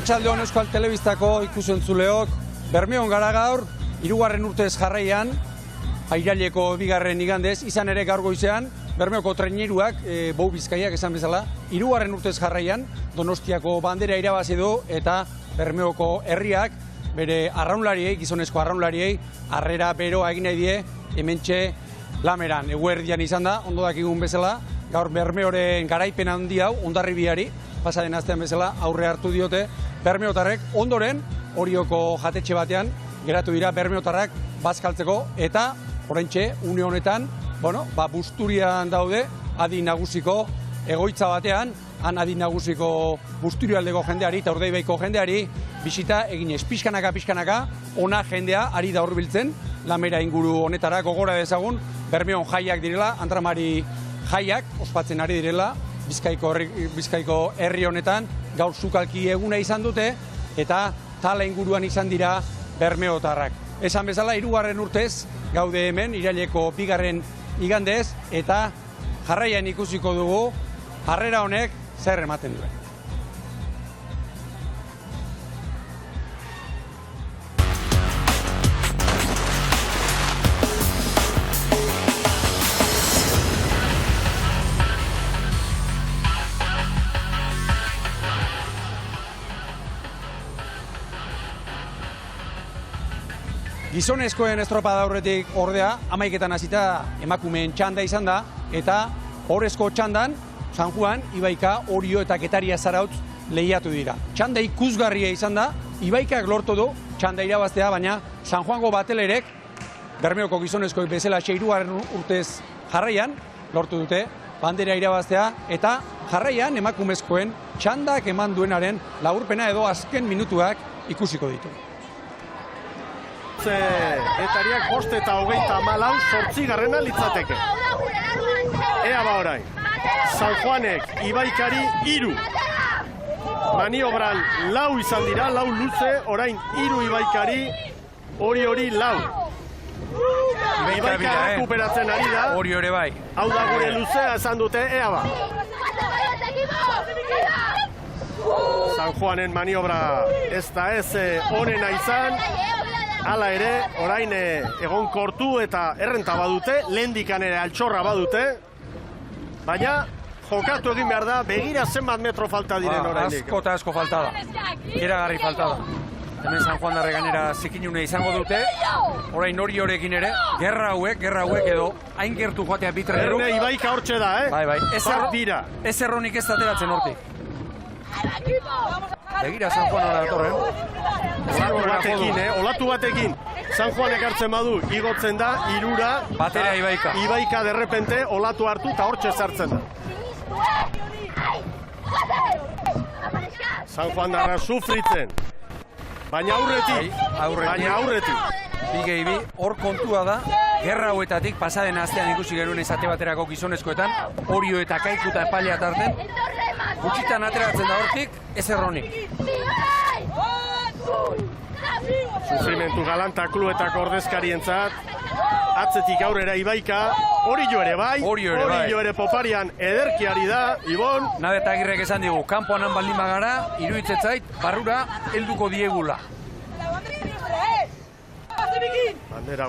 Arratsalde on Euskal Telebistako ikus-entzuleok, Bermeon gara gaur, 3. urtez jarraian, iraileko 2. igandez, izan ere gaur goizean, Bermeoko traineruak, Bou Bizkaiak esan bezala, 3. urtez jarraian, Donostiako bandera irabazi du eta Bermeoko herriak, bere arraunlariei, gizonezko arraunlariei, harrera beroa egin nahi die, hementxe Lameran, eguerdian izan da, ondo dakigun bezala, gaur Bermeoren garaipen handi hau, Hondarribiari, pasaden astean bezala aurre hartu diote bermeotarrek, ondoren Orioko jatetxe batean geratu dira bermeotarrak bazkaltzeko eta oraintxe une honetan, Busturian daude Adi Nagusiko egoitza batean, han Adi Nagusiko Busturialdeko jendeari eta Urdaibaiko jendeari bisita eginez, pixkanaka, ona jendea ari da hurbiltzen Lamera inguru honetara, gogora dezagun, Bermeon jaiak direla, Andramari jaiak ospatzen ari direla, Bizkaiko herri honetan, gaur sukalki eguna izan dute, eta tala inguruan izan dira bermeotarrak. Esan bezala, 3. urtez, gaude hemen, iraileko 2. igandez, eta jarraian ikusiko dugu, harrera honek zer ematen duen. Gizonezkoen estropada aurretik ordea, 11etan hasita emakumeen txanda izan da, eta horrezko txandan, San Juan, Ibaika, Orio eta Getaria Zarautz lehiatu dira. Txanda ikusgarria izan da, Ibaikak lortu du txanda irabaztea, baina San Juango batelerek, Bermeoko gizonezkoek bezala 3. urtez jarraian, lortu dute bandera irabaztea, eta jarraian emakumezkoen txandak eman duenaren laburpena edo azken minutuak ikusiko ditu. Getariak 5:24 8. litzateke. Ea ba orain. San Juanek Ibaikari 3. Maniobran 4 izan dira, 4 luze, orain 3 Ibaikari, hori 4. Ibaika rekuperatzen ari da. Hori ere bai. Hau da gure luzea esan dute, ea ba. San Juanen maniobra ez da onena izan. Hala ere, orain egonkortu eta errenta badute, lehendikan ere altxorra badute, baina jokatu egin behar da, begira zenbat metro falta diren oraindik. Asko eta asko falta da, iragarri falta da. Hemen San Juan darre gainera zikinune izango dute, orain hori horekin ere, gerra hauek edo, hain gertu joatea bitreru. Erne Ibaika hortxe da, Bai. Ez erronik ez ateratzen hortik. Begira San Juan hori datorren. Olatu batekin. San Juanek hartzen badu, igotzen da, 3. Batera Ibaika. Ibaika derrepente, olatu hartu eta hortxe sartzen da. San Juan darra sufritzen. Baina aurretik. Bi, hor kontua da, gerra hauetatik pasaden astean ikusi genuen esate baterako gizonezkoetan, Orio eta Kaikuta epailea tarten, gutxitan ateratzen da hortik, ez erronik. Sufrimentu galanta kluetako ordezkarientzat, atzetik aurrera Ibaika, Orio ere bai, Orio ere poparian ederkiari da, Ibon. Nade eta Agirrek esan digu, kanpoan han baldin bagara, iruditzen zait, barrura helduko diegula. Bandera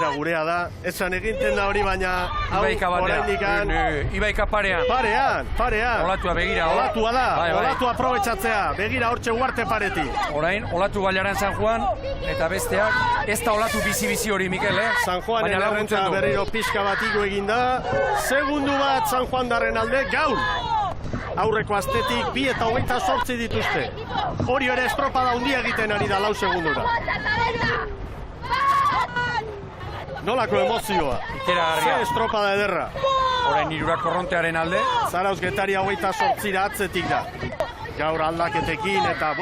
gurea da, esan eginten da hori, baina Ibaika batean, Ibaika parean. Parean. Olatua begira. Olatua da, olatua aprobetxatzea, begira hortxe Uarte paretik. Orain, olatu bailaran San Juan, eta besteak, ez da olatu bizi hori, Mikel, San Juanen errenta berriro pixka bat igo eginda, segundu bat San Juan darren alde, gaur! Aurreko astetik 2:28 dituzte. Hori ere estropada handia egiten ari da 4 segundura. Nolako emozioa. Ze estropada ederra. Orain 3 korrontearen alde. Zarauz Getaria 28 atzetik da. Gaur aldaketekin eta,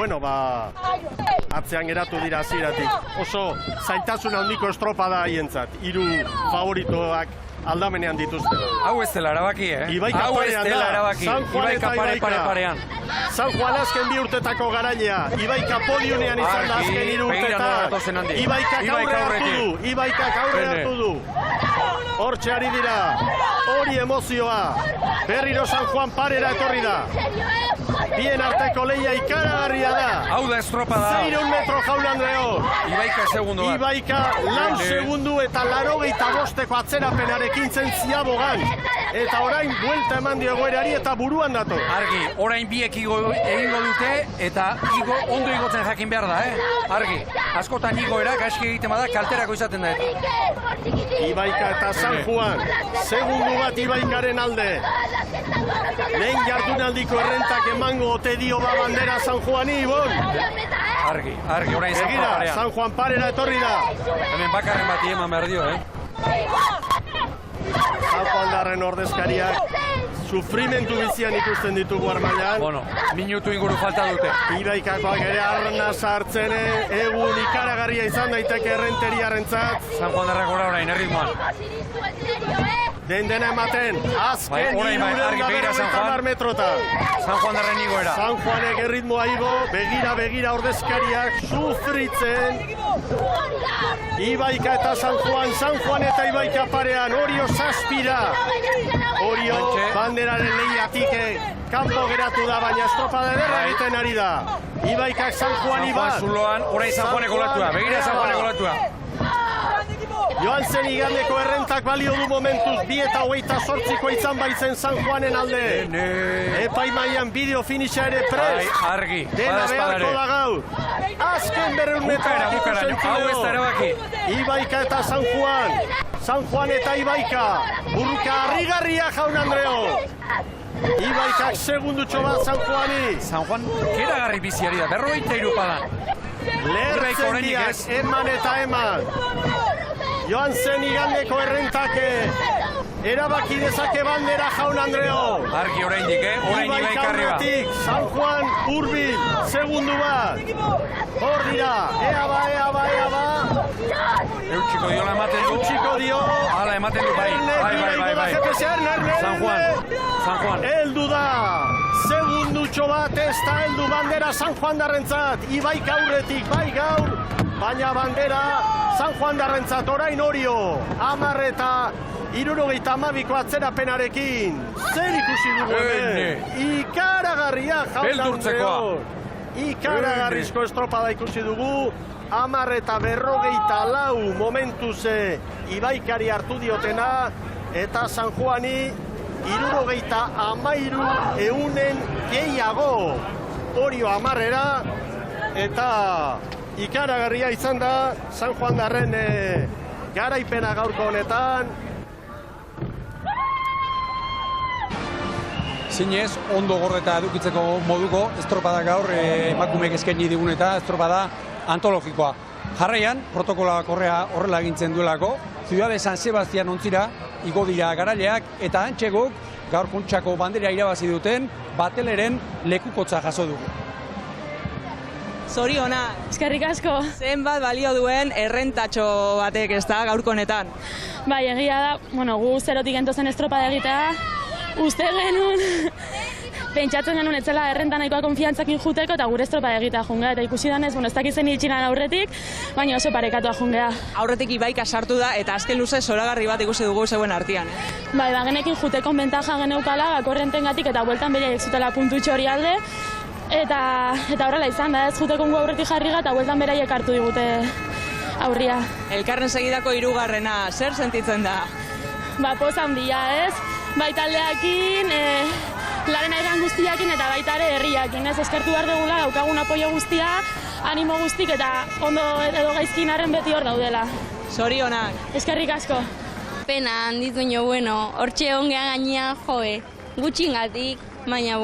atzean geratu dira hasieratik. Oso zailtasun handiko estropada haientzat. 3 favoritoak aldamenean dituzte. Hau ez dela erabaki, Ibaika parean da. Ibaika parean. San Juan azken 2 urtetako garailea. Ibaika podiunean izan da azken 3 urtetan. Ibaikak aurre hartu du. Ibaikak aurre hartu du. Hortxe ari dira. Hori emozioa. Berriro San Juan parera etorri da. Bien arteko lehia ikaragarria da. Hau da estropada. 600 metro Jaun Andreok. Ibaika segundu bat. Ibaika lau segundu eta 85eko atzerapenarekin zen ziabogan. Eta orain buelta eman diogoerari eta buruan dator. Argi, orain biek egingo dute eta ondo igotzen jakin behar da, Argi, askotan igoera gaizki egiten bada kalterako izaten da. Ibaika eta San Juan, segundu bat Ibaikaren alde. Lehen jardunaldiko errentak emango ote dio ba bandera San Juani, Ibon. Argi, orain San Juan Begira, parean. San Juan parera etorri da. Hemen bakarren bati eman behar dio, San Juan darren ordezkariak sufrimentu bizian ikusten ditugu armailan. Bueno, minutu inguru falta dute. Ibaikakoak ere arna sartzen egun ikaragarria izan daiteke errenteriarentzat. San Juan darrak orain, erritmoan. Dena ematen, azken Bai, metrotan. San Juan darren igoera. San Juanek erritmoa igo, begira ordezkariak sufritzen. Ibaika eta San Juan eta Ibaika parean, Orio zazpira. Orio banderaren lehiatik kanpo geratu da, baina estropada ederra egiten ari da. Ibaikak San Juan bat. Zuloan, orain San Juanek olatua, begira San Juanek olatua. Joan zen igandeko errentak balio du momentuz, 2:28 izan baitzen San Juanen alde. Epaimaian bideo finisha ere prest. Argi, Dena beharko da gaur. Azken 200 metroak ikusen erabaki. Ibaika eta San Juan. San Juan eta Ibaika. Burruka harrigarria Jaun Andreok. Ibaikak segundutxo bat San Juani. San Juan keragarri biziari da, 43 padan. Lertzen diak, eman eta eman. Joan zen igandeko errentake. Erabaki dezake bandera Jaun Andreok. Argi oraindik, orain Ibaika arriba. San Juan hurbil, segundu bat. Hor dira, ea ba. Eutxiko dio la ematen du. Eutxiko dio. Hala ematen du, bai. San Juan. Eldu da. Segundutxo bat ez da heldu bandera San Juan darrentzat. Ibaika aurretik, bai gaur. Baina bandera San Juan darrentzat orain Orio. 10 eta 72ko atzerapenarekin. Zer ikusi dugu hemen? Ikaragarria Jaun Andreok. Ikaragarrizko estropada ikusi dugu. 10 eta 54 momentuz Ibaikari hartu diotena. Eta San Juani 73 eunen gehiago. Orio 10era. Eta ikaragarria izan da San Juan darren garaipena gaurko honetan. Zinez, ondo gorreta edukitzeko moduko estropada gaur emakumeek eskaini digun eta estropada antologikoa. Jarraian, protokola korrea horrela egintzen duelako, Ciudad de San Sebastián ontzira igo dira garaileak eta antxegok gaur kontxako bandera irabazi duten bateleren lekukotza jaso dugu. Zoriona. Eskerrik asko. Zenbat balio duen errentatxo batek ez da gaurko honetan? Bai, egia da, gu zerotik entozen estropada egitea, uste genuen, pentsatzen genuen etzela errenta nahikoa konfiantzakin juteko eta gure estropada egitea jungea. Eta ikusi danez, ez dakizen itxinan aurretik, baina oso parekatua jungea. Aurretik Ibaika sartu da eta azken luze zoragarri bat ikusi dugu zeuen artean. Bai, genekin jutekon bentaja geneukala, korrentengatik eta bueltan bere zutela puntutxo hori alde. Eta horrela izan da, ez jutekongu aurretik jarriga eta bueltan beraiek hartu digute aurria. Elkarren segidako 3. zer sentitzen da? Poz handia, ez? Bai taldeakin, laren aigan guztiakin eta baita ere herriakin, ez? Eskertu behar dugula, daukagun apoio guztia, animo guztik eta ondo edo gaizkinaren beti hor daudela. Zorionak. Eskerrik asko. Pena handiz baino, hortxe ongea gainean joe, gutxingatik, baina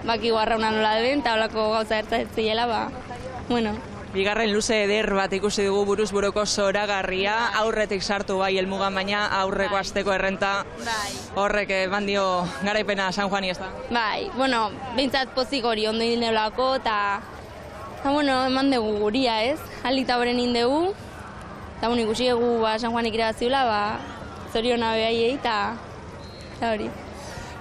baki guarrauna nola den, eta holako gauza ertzatzeiela, Bigarren luze eder bat ikusi dugu buruz buruko zoragarria, aurretik sartu bai helmugan, baina aurreko asteko errenta horrek eman dio garaipena San Juani ez da? Bai, behintzat pozik hori ondo indineolako, eta eman dugu guria ez, alita horren indegu, eta ikusi dugu San Juanik irabaziula, zoriona behaiei, eta hori.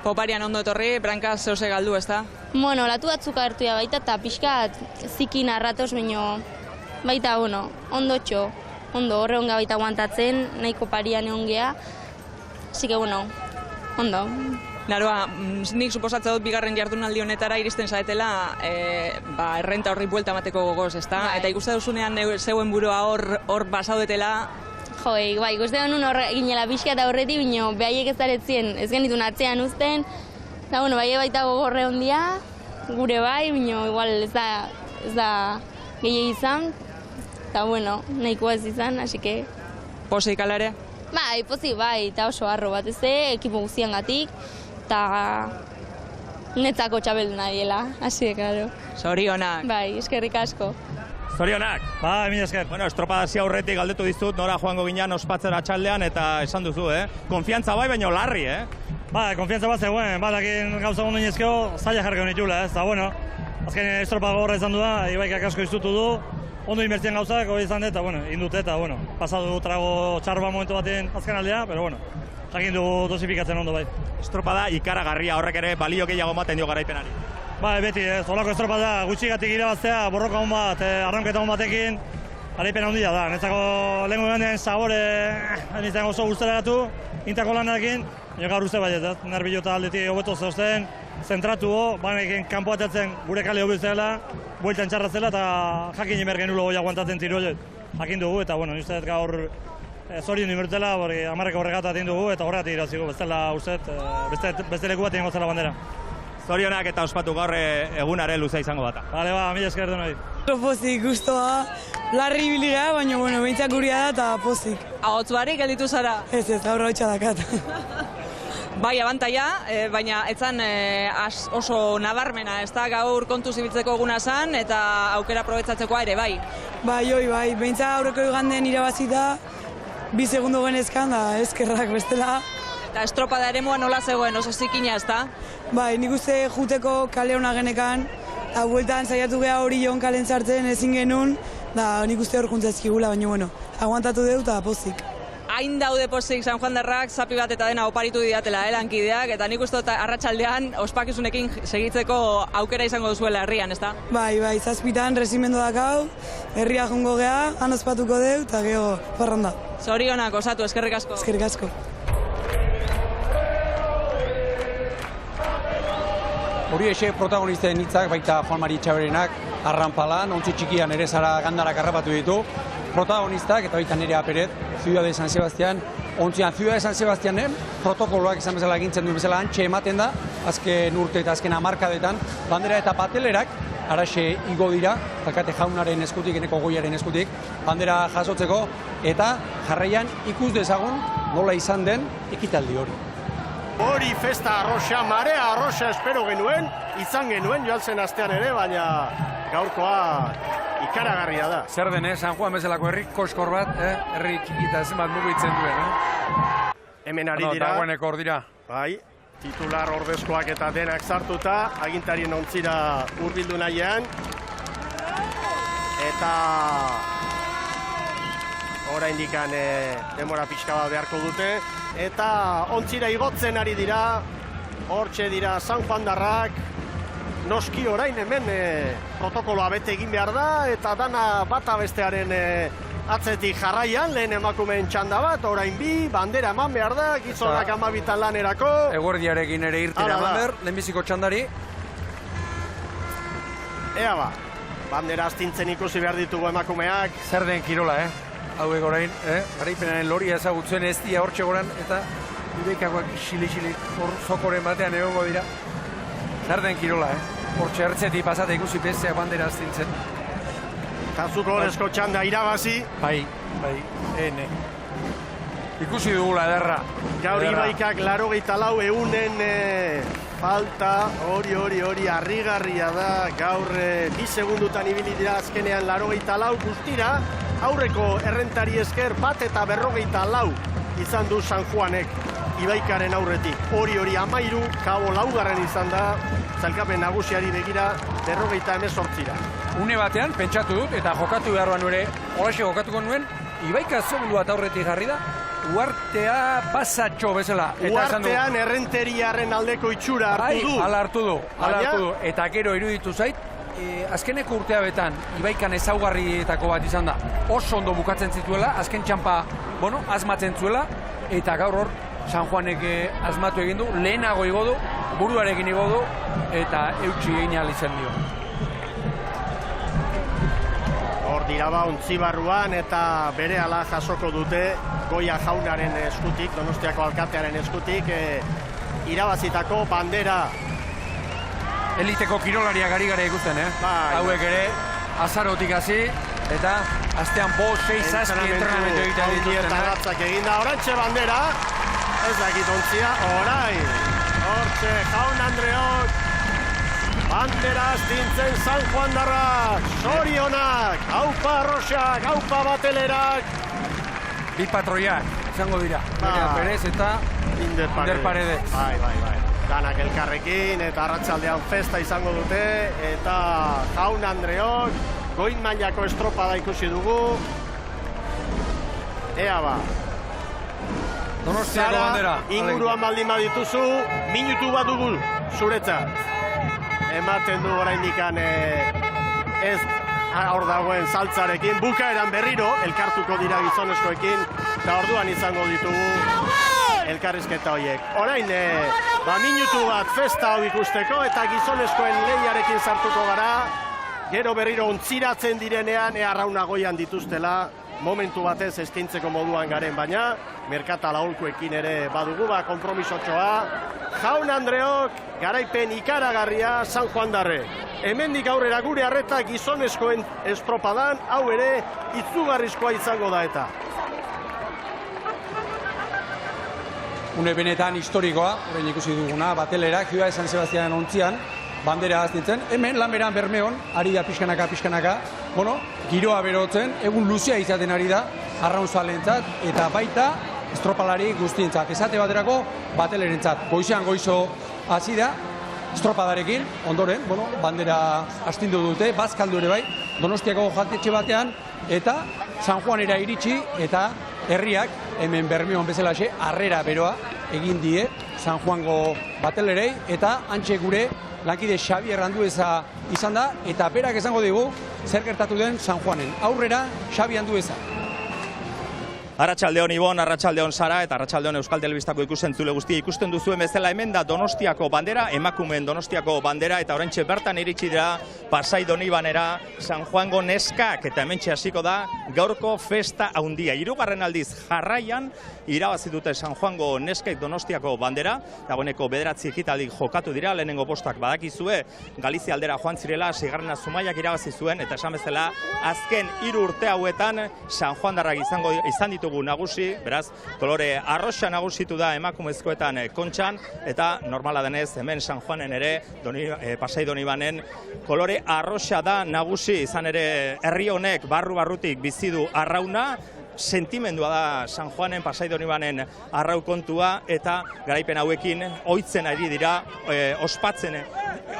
Poparian ondo etorri, brankaz zeuse galdu ez da? Bueno, latu batzuk hartu ya baita eta pixkat zikin arratoz baino baita, ondotxo. Ondo, horre onga baita aguantatzen, nahiko parian egon gea. Así que, ondo. Naroa, nik suposatzen dut bigarren jardunaldi honetara iristen zaetela errenta horri buelta emateko gogoz, ezta? Bai. Eta ikuste duzunean zeuen burua hor basaudetela. Joe, ikuste genuen horre ginela pixka eta horreti, bino behaiek ez daretzien, ez genitun atzean uzten. Eta, bai baita gogorre ondia, gure bai, bino igual ez da gehiago izan. Eta, nahikoa ez izan, así que... Pozik ala ere? Bai, pozik bai, eta oso harro bat ez, ekipo guztian gatik, eta netzako txabelduna diela, así de claro. Zorionak. Bai, eskerrik asko. Zorionak! Ba, mila esker. Bueno, estropadazia aurretik galdetu dizut, nora joango ginen ospatzera txaldean, eta esan duzu, Konfiantza bai, baina larri, Ba, konfiantza bat zegoen, badakin gauza ondo inezkeo, zaila jarriko nitula, ez? Eta, azken estropa gogorra izan du da, Ibaikak asko iztutu du, ondo inbertzien gauzak, hori izan dut, eta, indute, eta, pasatu trago txarba momentu batean azken aldea, pero, jakin dugu dosifikatzen ondo bai. Estropada ikaragarria horrek ere balio gehiago ematen dio garaipenari. Ba, beti, olako estropada gutxigatik irabaztea, borroka hon bat, arranketa hon batekin, garaipen handia da. Netzako lehenko gandean sabore, nintzen oso guztelaratu, intako lanarekin, gaur uste bai, nerbilota aldetik hobeto zeusten, zentratu, banekin kanpo atatzen gure kale hobitzela, bueltan txarratzela eta jakin imer genulo goi aguantatzen tiro horiek. Jakin dugu eta, uste dut gaur zorion inbertela, amarreko horregata atin dugu eta horregatik iraziko, bestela uste, beste leku bat ingo zela bandera. Zorionak eta ospatu gaur egunare luza izango bata. Bale, mila esker du nahi. Pozik, guztua, larri ibiligea, baina, behintzak guria da eta pozik. Ahotz barik gelditu zara? Ez, aurra hotxa dakat. Bai, abantaia, baina etzan oso nabarmena, ez da gaur kontuz ibiltzeko eguna zan eta aukera aprobetxatzekoa ere, bai? Bai, behintzak aurreko iganden irabazita, 2 segundo genezkan da eskerrak bestela. Eta estropada ere mua nola zegoen, oso zikina, ez da? Bai, nik uste juteko kale hona genekan, eta bueltan saiatu geha hori joan kalen sartzen ezin genuen, da nik uste hor juntzazkigula, baina, aguantatu dut eta pozik. Hain daude pozik San Juan Darrak, zapi bat eta dena oparitu didatela, lankideak, eta nik uste arratsaldean ospakizunekin segitzeko aukera izango duzuela herrian, ez da? Bai, 7 resimendu dakau, herria jongo geha, han ospatuko dut, eta geho, parranda. Zorionak, osatu, eskerrik asko. Eskerrik asko. Hori exe protagonisten hitzak baita Juan Mari Txaberenak, arranpalan, ontzi txikian ere zara gandarak harrapatu ditu. Protagonistak, eta baita Nerea Perez, Ciudad de San Sebastián, ontzian Ciudad de San Sebastianen, protokoloak izan bezala egintzen du bezala antxe ematen da, azken urte eta azken hamarkadetan, bandera eta patelerak, araxe igo dira, alkate jaunaren eskutik, eneko goiaren eskutik, bandera jasotzeko, eta jarraian ikus dezagun nola izan den ekitaldi hori. Hori festa arroxa, marea arroxa espero genuen, izan genuen joaltzen astean ere, baina gaurkoa ikaragarria da. Zer den, San Juan bezalako herri koskor bat, herri txikita zenbat mugitzen duen, Hemen ari dira. Dagoeneko hor dira. Bai, titular ordezkoak eta denak sartuta, agintarien ontzira hurbildu nahian. Eta oraindik denbora pixka bat beharko dute. Eta ontzira igotzen ari dira, hortxe dira San Juan Darrak, noski orain hemen protokoloa bete egin behar da, eta dana bata bestearen atzetik jarraian, lehen emakumeen txanda bat, orain bi, bandera eman behar da, gizonak 12 lanerako. Eguerdiarekin ere irtera eman behar, lehenbiziko txandari. Ea ba, bandera astintzen ikusi behar ditugu emakumeak. Zer den kirola, hauek orain, garaipenaren loria ezagutzen ez dia hortxe goran, eta Ibaikakoak xili-xili hor zokoren batean egongo dira. Zer den kirola, hortxe ertzetik pasate ikusi besteak bandera astintzen. Kazuko horrezko txanda irabazi. Bai, ene. Ikusi dugula ederra. Gaur Ibaikak 84 eunen falta, hori harrigarria da. Gaur 2 segundutan ibili dira azkenean 84 guztira. Aurreko errentari esker 1 eta 44 izan du San Juanek Ibaikaren aurretik. Hori 13, kabo 4 izan da, zailkapen nagusiari begira 48ra. Une batean, pentsatu dut, eta jokatu beharroan ere, horaxe jokatuko nuen, Ibaika segundu bat aurretik jarri da, uartea pasatxo bezala. Uartean errenteriaren aldeko itxura hartu du. Hala hartu du. Eta gero iruditu zait, azkeneko urtea betan, Ibaikan ezaugarrietako bat izan da. Oso ondo bukatzen zituela, azken txampa, asmatzen zuela, eta gaur hor, San Juanek asmatu egin du, lehenago igo du, buruarekin igo du, eta eutxi egin ahal izan dio. Hor diraba Ontzibarruan eta berehala jasoko dute Goia Jaunaren eskutik, Donostiako alkatearen eskutik, irabazitako bandera. Eliteko kirolariak ari gara ikusten, hauek ere, azarotik hasi, eta astean 5-6 zazpi entrenamentu egiten dituzten. Eta gatzak eginda, orantxe bandera, ez dakit ontzia, orain, hortxe Jaun Andreok, bandera astintzen San Juan darrak, sorionak, haupa arroxak, haupa batelerak. Bi patroiak, izango dira, Perez eta Inder Paredes. Bai. Danak elkarrekin eta arratsaldean festa izango dute, eta Jaun Andreok, goin mailako estropada ikusi dugu. Ea ba. Donostiako bandera. Inguruan baldin badituzu, minutu bat dugu zuretzat. Ematen du oraindikan ez hor dagoen saltzarekin, bukaeran berriro elkartuko dira gizonezkoekin, eta orduan izango ditugu elkarrizketa horiek. Orain, minutu bat festa hau ikusteko, eta gizonezkoen lehiarekin sartuko gara, gero berriro ontziratzen direnean, arrauna goian dituztela, momentu batez eskaintzeko moduan garen, baina merkatal aholkuekin ere badugu, konpromisotxoa. Jaun Andreok, garaipen ikaragarria San Juan darre. Hemendik aurrera gure arreta gizonezkoen estropadan, hau ere izugarrizkoa izango da eta. Une benetan historikoa, orain ikusi duguna, batelera, Gioa San Sebastian ontzian, bandera aztintzen. Hemen, Lanberan Bermeon, ari da pixkanaka, giroa berotzen, egun luzea izaten ari da, arraunzalentzat, eta baita estropalari guztientzat. Esate baterako, batelerentzat. Goizean goizo hasi da, estropadarekin, ondoren, bandera astindu dute, bazkaldu ere bai, Donostiako jatetxe batean, eta San Juanera iritsi, eta herriak, hemen Bermeon bezalaxe, harrera beroa egin die San Juango batelerei, eta antxe gure lankide Xabier Andueza izan da, eta berak esango digu zer gertatu den San Juanen. Aurrera, Xabi Andueza. Arratsaldeon Ibon, arratsaldeon Sara eta arratsaldeon Euskal Telebistako ikusentzule guztia ikusten duzuen bezala hemen da Donostiako bandera, emakumeen Donostiako bandera, eta oraintxe bertan iritsi dira Pasai Donibanera San Juango neskak, eta hementxe hasiko da gaurko festa handia. 3. aldiz jarraian irabazi dute San Juango neskek Donostiako bandera, dagoeneko 9 ekitaldik jokatu dira, lehenengo postak badakizue, Galizia aldera joan zirela, 6. Zumaiak irabazi zuen, eta esan bezala azken 3 urte hauetan San Juandarrak izan ditu nagusi, beraz, kolore arroxa nagusitu da emakumezkoetan kontxan, eta normala denez, hemen San Juanen ere, Pasai Donibanen, kolore arroxa da nagusi, izan ere herri honek barru-barrutik bizi du arrauna, sentimendua da San Juanen, Pasai Donibanen arrau kontua, eta garaipen hauekin ohitzen ari dira,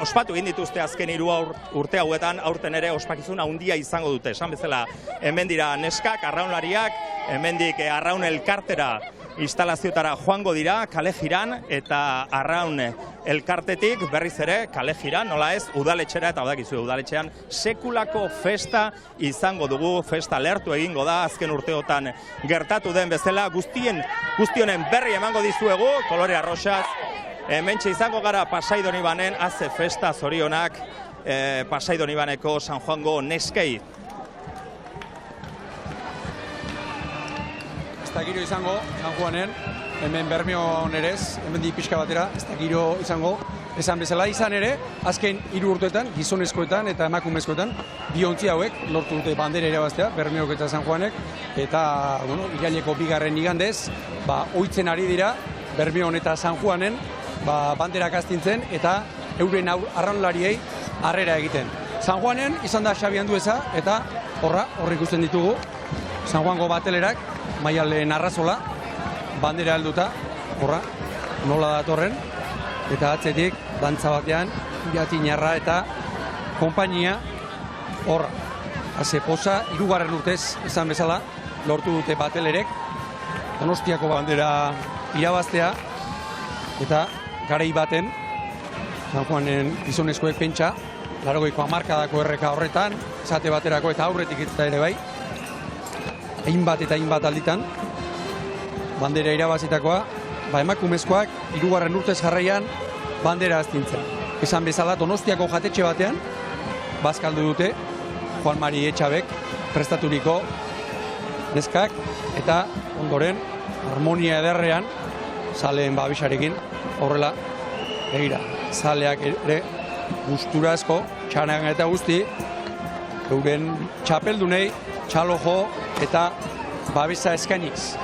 ospatu egin dituzte azken 3 urte hauetan, aurten ere ospakizun handia izango dute. Esan bezala, hemen dira neskak, arraunlariak, hemendik arraun elkartera instalazioetara joango dira, kale jiran, eta arraun elkartetik berriz ere kale jiran, nola ez, udaletxera, eta badakizu udaletxean sekulako festa izango dugu, festa lertu egingo da, azken urteotan gertatu den bezala, guztionen berri emango dizuegu, kolore arroxaz, hementxe izango gara Pasai Donibanen, haze festa zorionak Pasai Donibaneko San Juango neskei. Ez da giro izango, San Juanen, hemen Bermeon erez, hemen di pixka batera, ez da giro izango, esan bezala izan ere, azken 3 urteetan, gizonezkoetan eta emakumezkoetan, bi ontzi hauek lortu dute bandera irabaztea, Bermeok eta San Juanek, eta, iraileko 2. igandez, ohitzen ari dira, Bermeon eta San Juanen, banderak astintzen, eta euren arraunlariei harrera egiten. San Juanen izan da Xabi Andueza, eta hor ikusten ditugu, San Juango batelerak, Maialen Arrazola, bandera helduta, nola datorren, eta atzetik, dantza batean, Jatinarra eta konpainia, haze posa, 3. urtez, esan bezala, lortu dute batelerek, Donostiako bandera irabaztea, eta garai baten, San Juanen gizonezkoek pentsa, 80ko hamarkadako erreka horretan, esate baterako eta aurretik eta ere bai, hainbat eta hainbat alditan, bandera irabazitakoa, emakumezkoak 3. urtez jarraian bandera astintzen. Esan bezala Donostiako jatetxe batean, bazkaldu dute Juan Mari Etxabek prestaturiko neskak, eta ondoren harmonia ederrean zaleen babisarekin horrela begira. Zaleak ere gustura asko, txaran eta guzti, euren txapeldunei, txalo jo eta babesa eskainiz.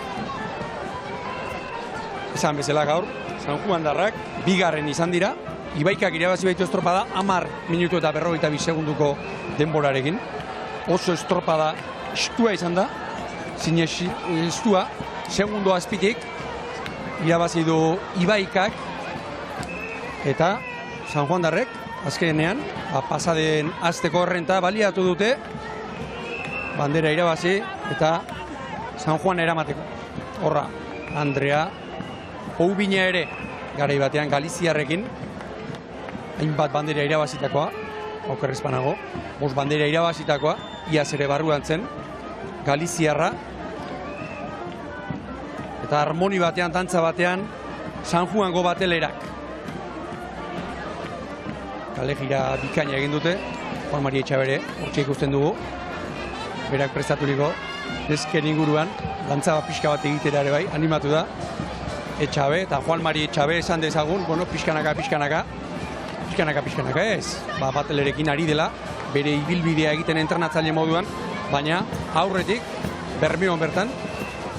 Esan bezala gaur, San Juandarrak bigarren izan dira, Ibaikak irabazi baitu estropada 10 minutu eta 52 segunduko denborarekin. Oso estropada estua izan da, zinez estua, segundo azpitik irabazi du Ibaikak, eta San Juandarrek azkenean pasaden asteko errenta baliatu dute bandera irabazi eta San Juan eramateko. Horra, Andrea Oubina ere garai batean Galiziarrekin hainbat bandera irabazitakoa, okerrez banago, 5 bandera irabazitakoa, iaz ere barruan zen, Galiziarra, eta harmoni batean, dantza batean, San Juango batelerak. Kale gira bikaina egin dute, Juan Mari Etxabere, hortxe ikusten dugu, berak prestaturiko, nesken inguruan, dantza pixka bat egitera ere bai, animatu da, Etxabe, eta Juan Mari Etxabe esan dezagun, bueno, pixkanaka ez, batelerekin ari dela, bere ibilbidea egiten entrenatzaile moduan, baina aurretik, Bermeon bertan,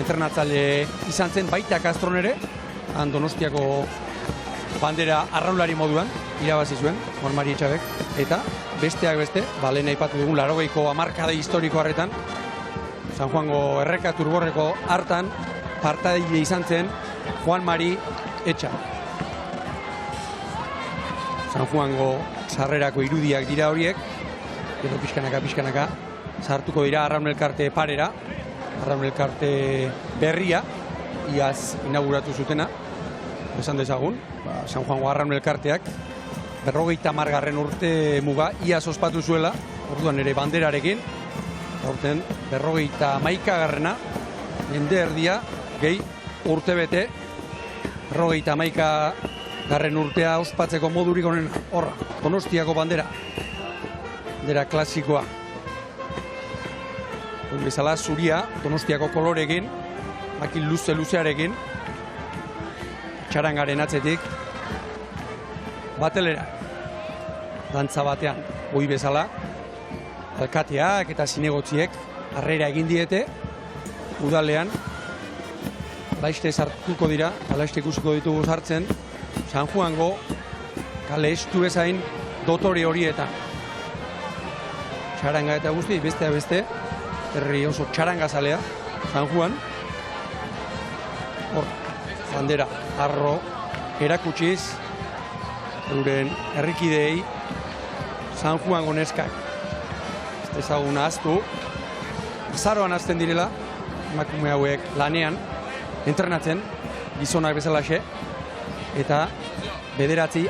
entrenatzaile izan zen baita Castron ere, Donostiako bandera arraulari moduan, irabazi zuen, Juan Mari Etxabek, eta besteak beste, lehen aipatu dugun 80ko hamarkada historiko harretan, San Juango erreka turborreko hartan, partaide izan zen Juan Mari Etxabek. San Juango sarrerako irudiak dira horiek, edo pixkanaka, sartuko dira Arraun Elkarte parera, Arraun Elkarte berria, iaz inauguratu zutena, esan dezagun, San Juango Arraun Elkarteak, 50. urte muga, iaz ospatu zuela, orduan ere banderarekin, aurten 51. jende erdia, gehi urte bete, 51. urtea ospatzeko modurik honen horra, Donostiako bandera klasikoa. Bezala zuria, Donostiako kolorekin, makil luzearekin, txarangaren atzetik, batelera, dantza batean, goi bezala, alkateak eta zinegotziek harrera egin diete, udalean, laiste sartuko dira, laiste ikusiko ditugu sartzen, San Juango kale estu ezain dotore horietan. Txaranga eta guzti, bestea beste, herri oso txarangazalea, San Juan. Hor, bandera, arro, erakutsiz, euren herrikideei, San Juango neskak. Ez ezaguna aztu, azaroan azten direla, emakume hauek lanean, entrenatzen, gizonak bezalaxe, eta 9-10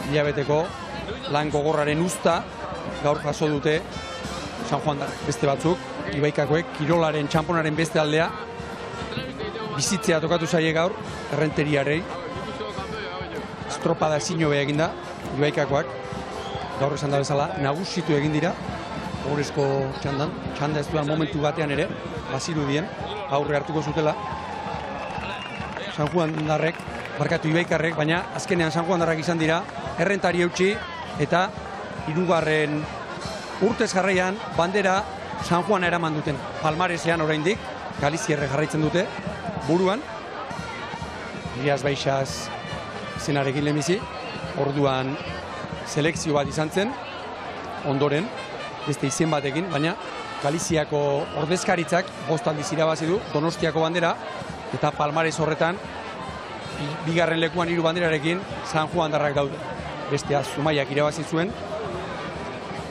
hilabeteko lan gogorraren usta gaur jaso dute San Juandar. Beste batzuk, Ibaikakoek, kirolaren txamponaren beste aldea bizitzea tokatu zaie gaur, errenteriarei. Estropada zinobea eginda, Ibaikakoak, gaur esan da bezala, nagusitu egin dira, horrezko txandan, txanda ez duan momentu batean ere, bazirudien, aurre hartuko zutela, San Juandarrek, barkatu Ibaikarrek, baina azkenean San Juandarrak izan dira, errentari eutxi, eta 3. urtez jarraian bandera San Juana eraman duten. Palmaresean oraindik, Galizierre jarraitzen dute, buruan, Iriaz Baixaz zenarekin lehenbizi, orduan selekzio bat izan zen, ondoren, beste izen batekin, baina Galiziako ordezkaritzak 5 aldiz irabazi du Donostiako bandera, eta Palmares horretan, bigarren lekuan 3 banderarekin San Juandarrak daude. Bestea Zumaiak irabazi zuen,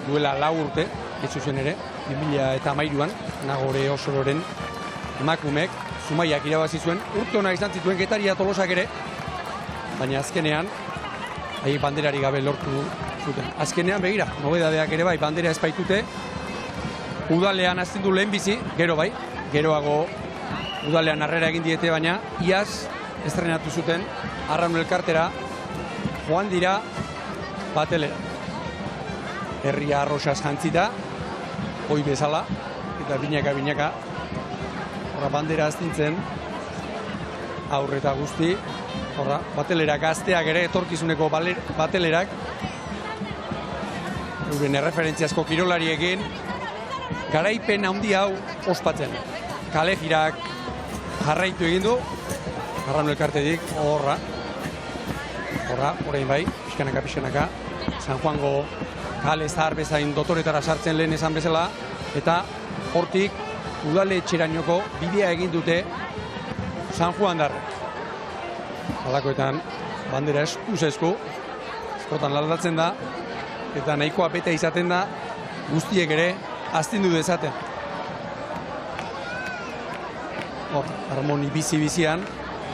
duela 4 urte, ez zuzen ere, 2013an, Nagore Osororen emakumeek Zumaiak irabazi zuen, urte ona izan zituen Getaria Tolosak ere, baina azkenean, haiek banderari gabe lortu zuten. Azkenean begira, nobedadeak ere bai, bandera ez baitute, udalean azten du lehen bizi, gero bai, geroago udalean harrera egin diete, baina iaz estrenatu zuten Arraun Elkartera joan dira batelera. Herria arrosaz jantzita, hoi bezala, eta binaka, horra bandera aztintzen, aurreta guzti, horra, batelerak gazteak ere, etorkizuneko batelerak, euren erreferentziazko kirolariekin, garaipen handi hau ospatzen. Kale jirak jarraitu egin du, Arraun Elkartetik, horra, orain bai, pixkanaka, San Juango kale zahar bezain dotoretara sartzen lehen esan bezala, eta hortik udaletxerainoko bidea egin dute San Juan darre. Halakoetan, bandera esku, eskotan laldatzen da, eta nahikoa bete izaten da, guztiek ere astindu dezaten. Hor, harmoni bizi-bizian,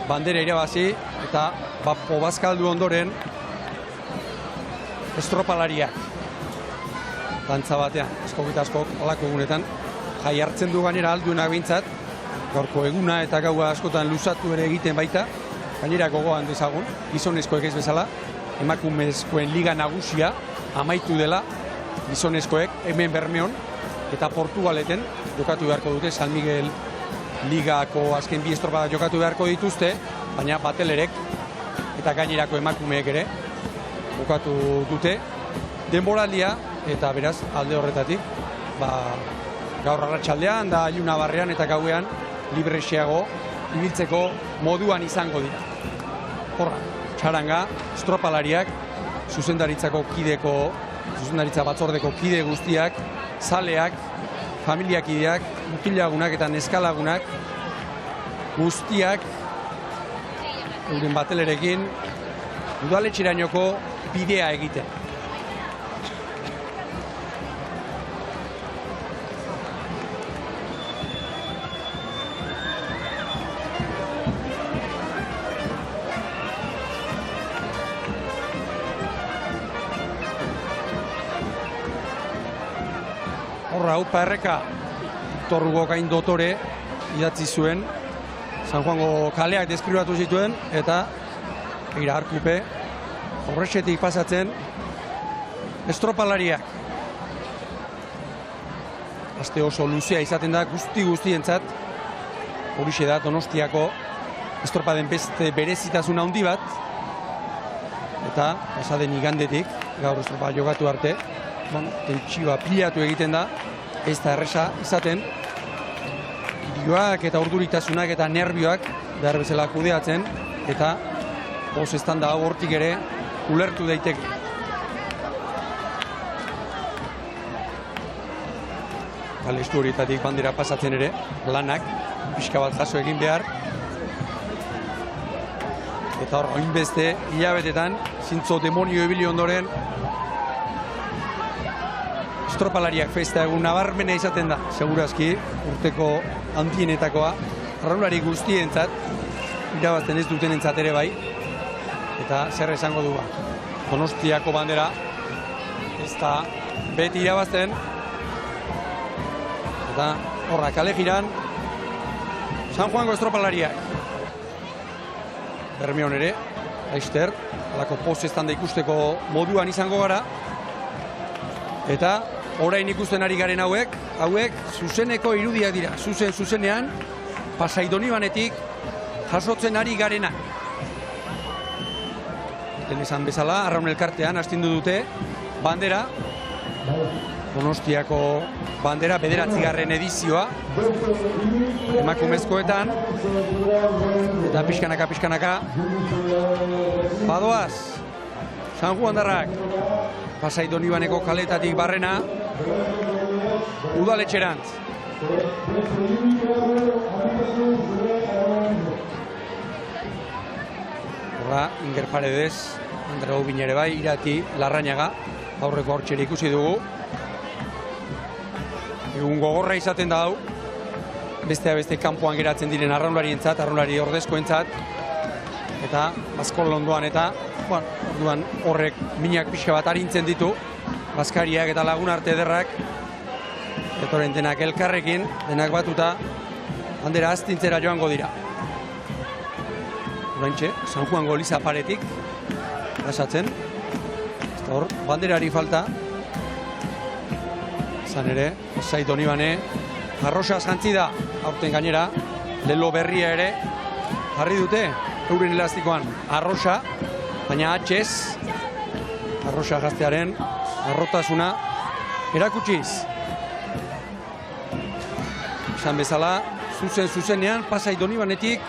bandera irabazi, eta bapo bazkaldu ondoren, estropalariak. Dantza batean, askok alako egunetan, jai hartzen du gainera alduenak bintzat, gaurko eguna eta gaua askotan luzatu ere egiten baita, gainera gogoan dezagun, gizonezkoek ez bezala, emakumezkoen liga nagusia amaitu dela, gizonezkoek hemen Bermeon eta Portugaleten jokatu beharko dute, San Miguel ligako azken bi estropada jokatu beharko dituzte, baina batelerek eta gainerako emakumeek ere jokatu dute denboraldia, eta beraz alde horretatik gaur arratsaldean da iluna barrean eta gauean librexeago ibiltzeko moduan izango dira. Horra, txaranga, estropalariak, zuzendaritza batzordeko kide guztiak, zaleak, familiakideak, mutilagunak eta neskalagunak guztiak euren batelerekin udaletxerainoko bidea egiten. Horra, Upa Erreka Torrugo gain dotore idatzi zuen, San Juango kaleak deskribatu zituen, eta egira Arkupe horrexetik pasatzen estropalariak. Aste oso luzea izaten da guztientzat, horixe da Donostiako estropaden beste berezitasun handi bat, eta pasaden igandetik, gaur estropa jogatu arte, tentsiba pilatu egiten da, ez da erresa izaten, irioak eta urduritasunak eta nervioak behar bezala kudeatzen, eta oso estanda hau hortik ere ulertu daiteke. Kalestu horietatik bandera pasatzen ere, lanak, pixka bat jaso egin behar, eta hor, oinbeste hilabetetan, zintzo demonio ebili ondoren, estropalariak festa egun nabarmena izaten da, segurazki, urteko handienetakoa, arraunlari guztientzat, irabazten ez dutenentzat ere bai, eta zer esango du ba. Donostiako bandera, ez da beti irabazten, eta horra, kale jiran, San Juango estropalariak. Bermeon ere, Aister, alako post-estanda ikusteko moduan izango gara, eta orain ikusten ari garen hauek zuzeneko irudiak dira, zuzenean, Pasai Donibanetik jasotzen ari garena. Lehen esan bezala, Arraun Elkartean astindu dute bandera, Donostiako bandera, 9. edizioa, emakumezkoetan, eta pixkanaka, badoaz, San Juandarrak, Pasai Donibaneko kaletatik barrena, udaletxerantz. Horra, Inger Paredes, Andre Gaubin ere bai, Irati, Larrañaga, aurreko hortxere ikusi dugu. Egun gogorra izaten da hau, beste kanpoan geratzen diren arraunlarientzat, arraunlari ordezkoentzat, eta Baskol ondoan eta, orduan horrek minak pixka bat arintzen ditu, Baskariak eta lagun arte ederrak, etoren denak elkarrekin, denak batuta, bandera astintzera joango dira. Oraintxe, San Juango Liza paretik, pasatzen, eta hor, banderari falta, izan ere, Pasai Donibane, arrosa jantzi da, aurten gainera, lelo berria ere, jarri dute, euren elastikoan, arrosa, baina atxez, arrosa gaztearen, arrotasuna, erakutsiz. Esan bezala, zuzenean, Pasai Donibanetik,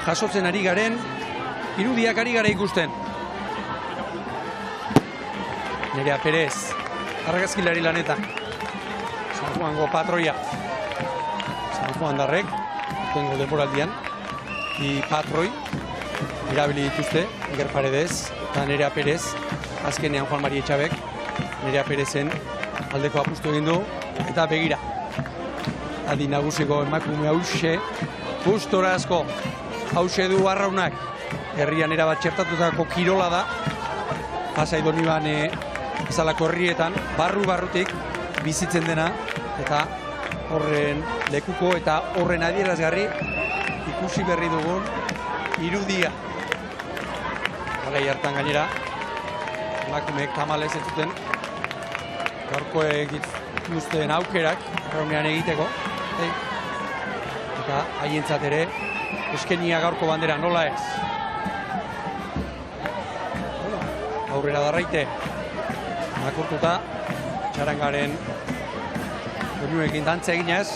jasotzen ari garen, irudiak ari gara ikusten. Nerea Perez, argazkilari lanetan. San Juango patroia. San Juan darrek, tengo denboraldian, patroi, erabili dituzte, Iker Paredes eta Nerea Perez, azkenean Juan Mari Etxabek, Nerea Perezen aldeko apustu egin du, eta begira. Adi nagusiko emakume hause, gustora asko, hause du arraunak, herrian erabat txertatutako kirola da, Pasai Donibane bezalako herrietan, barrutik bizitzen dena, eta horren lekuko eta horren adierazgarri ikusi berri dugun irudia. Garai hartan gainera, emakumeek tamalez ez zuten, gaurko egituzten aukerak, arraunean egiteko, eta haientzat ere, eskenia gaurko bandera nola ez. Aurrera darraite, nakurtuta, txarangaren doinuekin dantza eginez,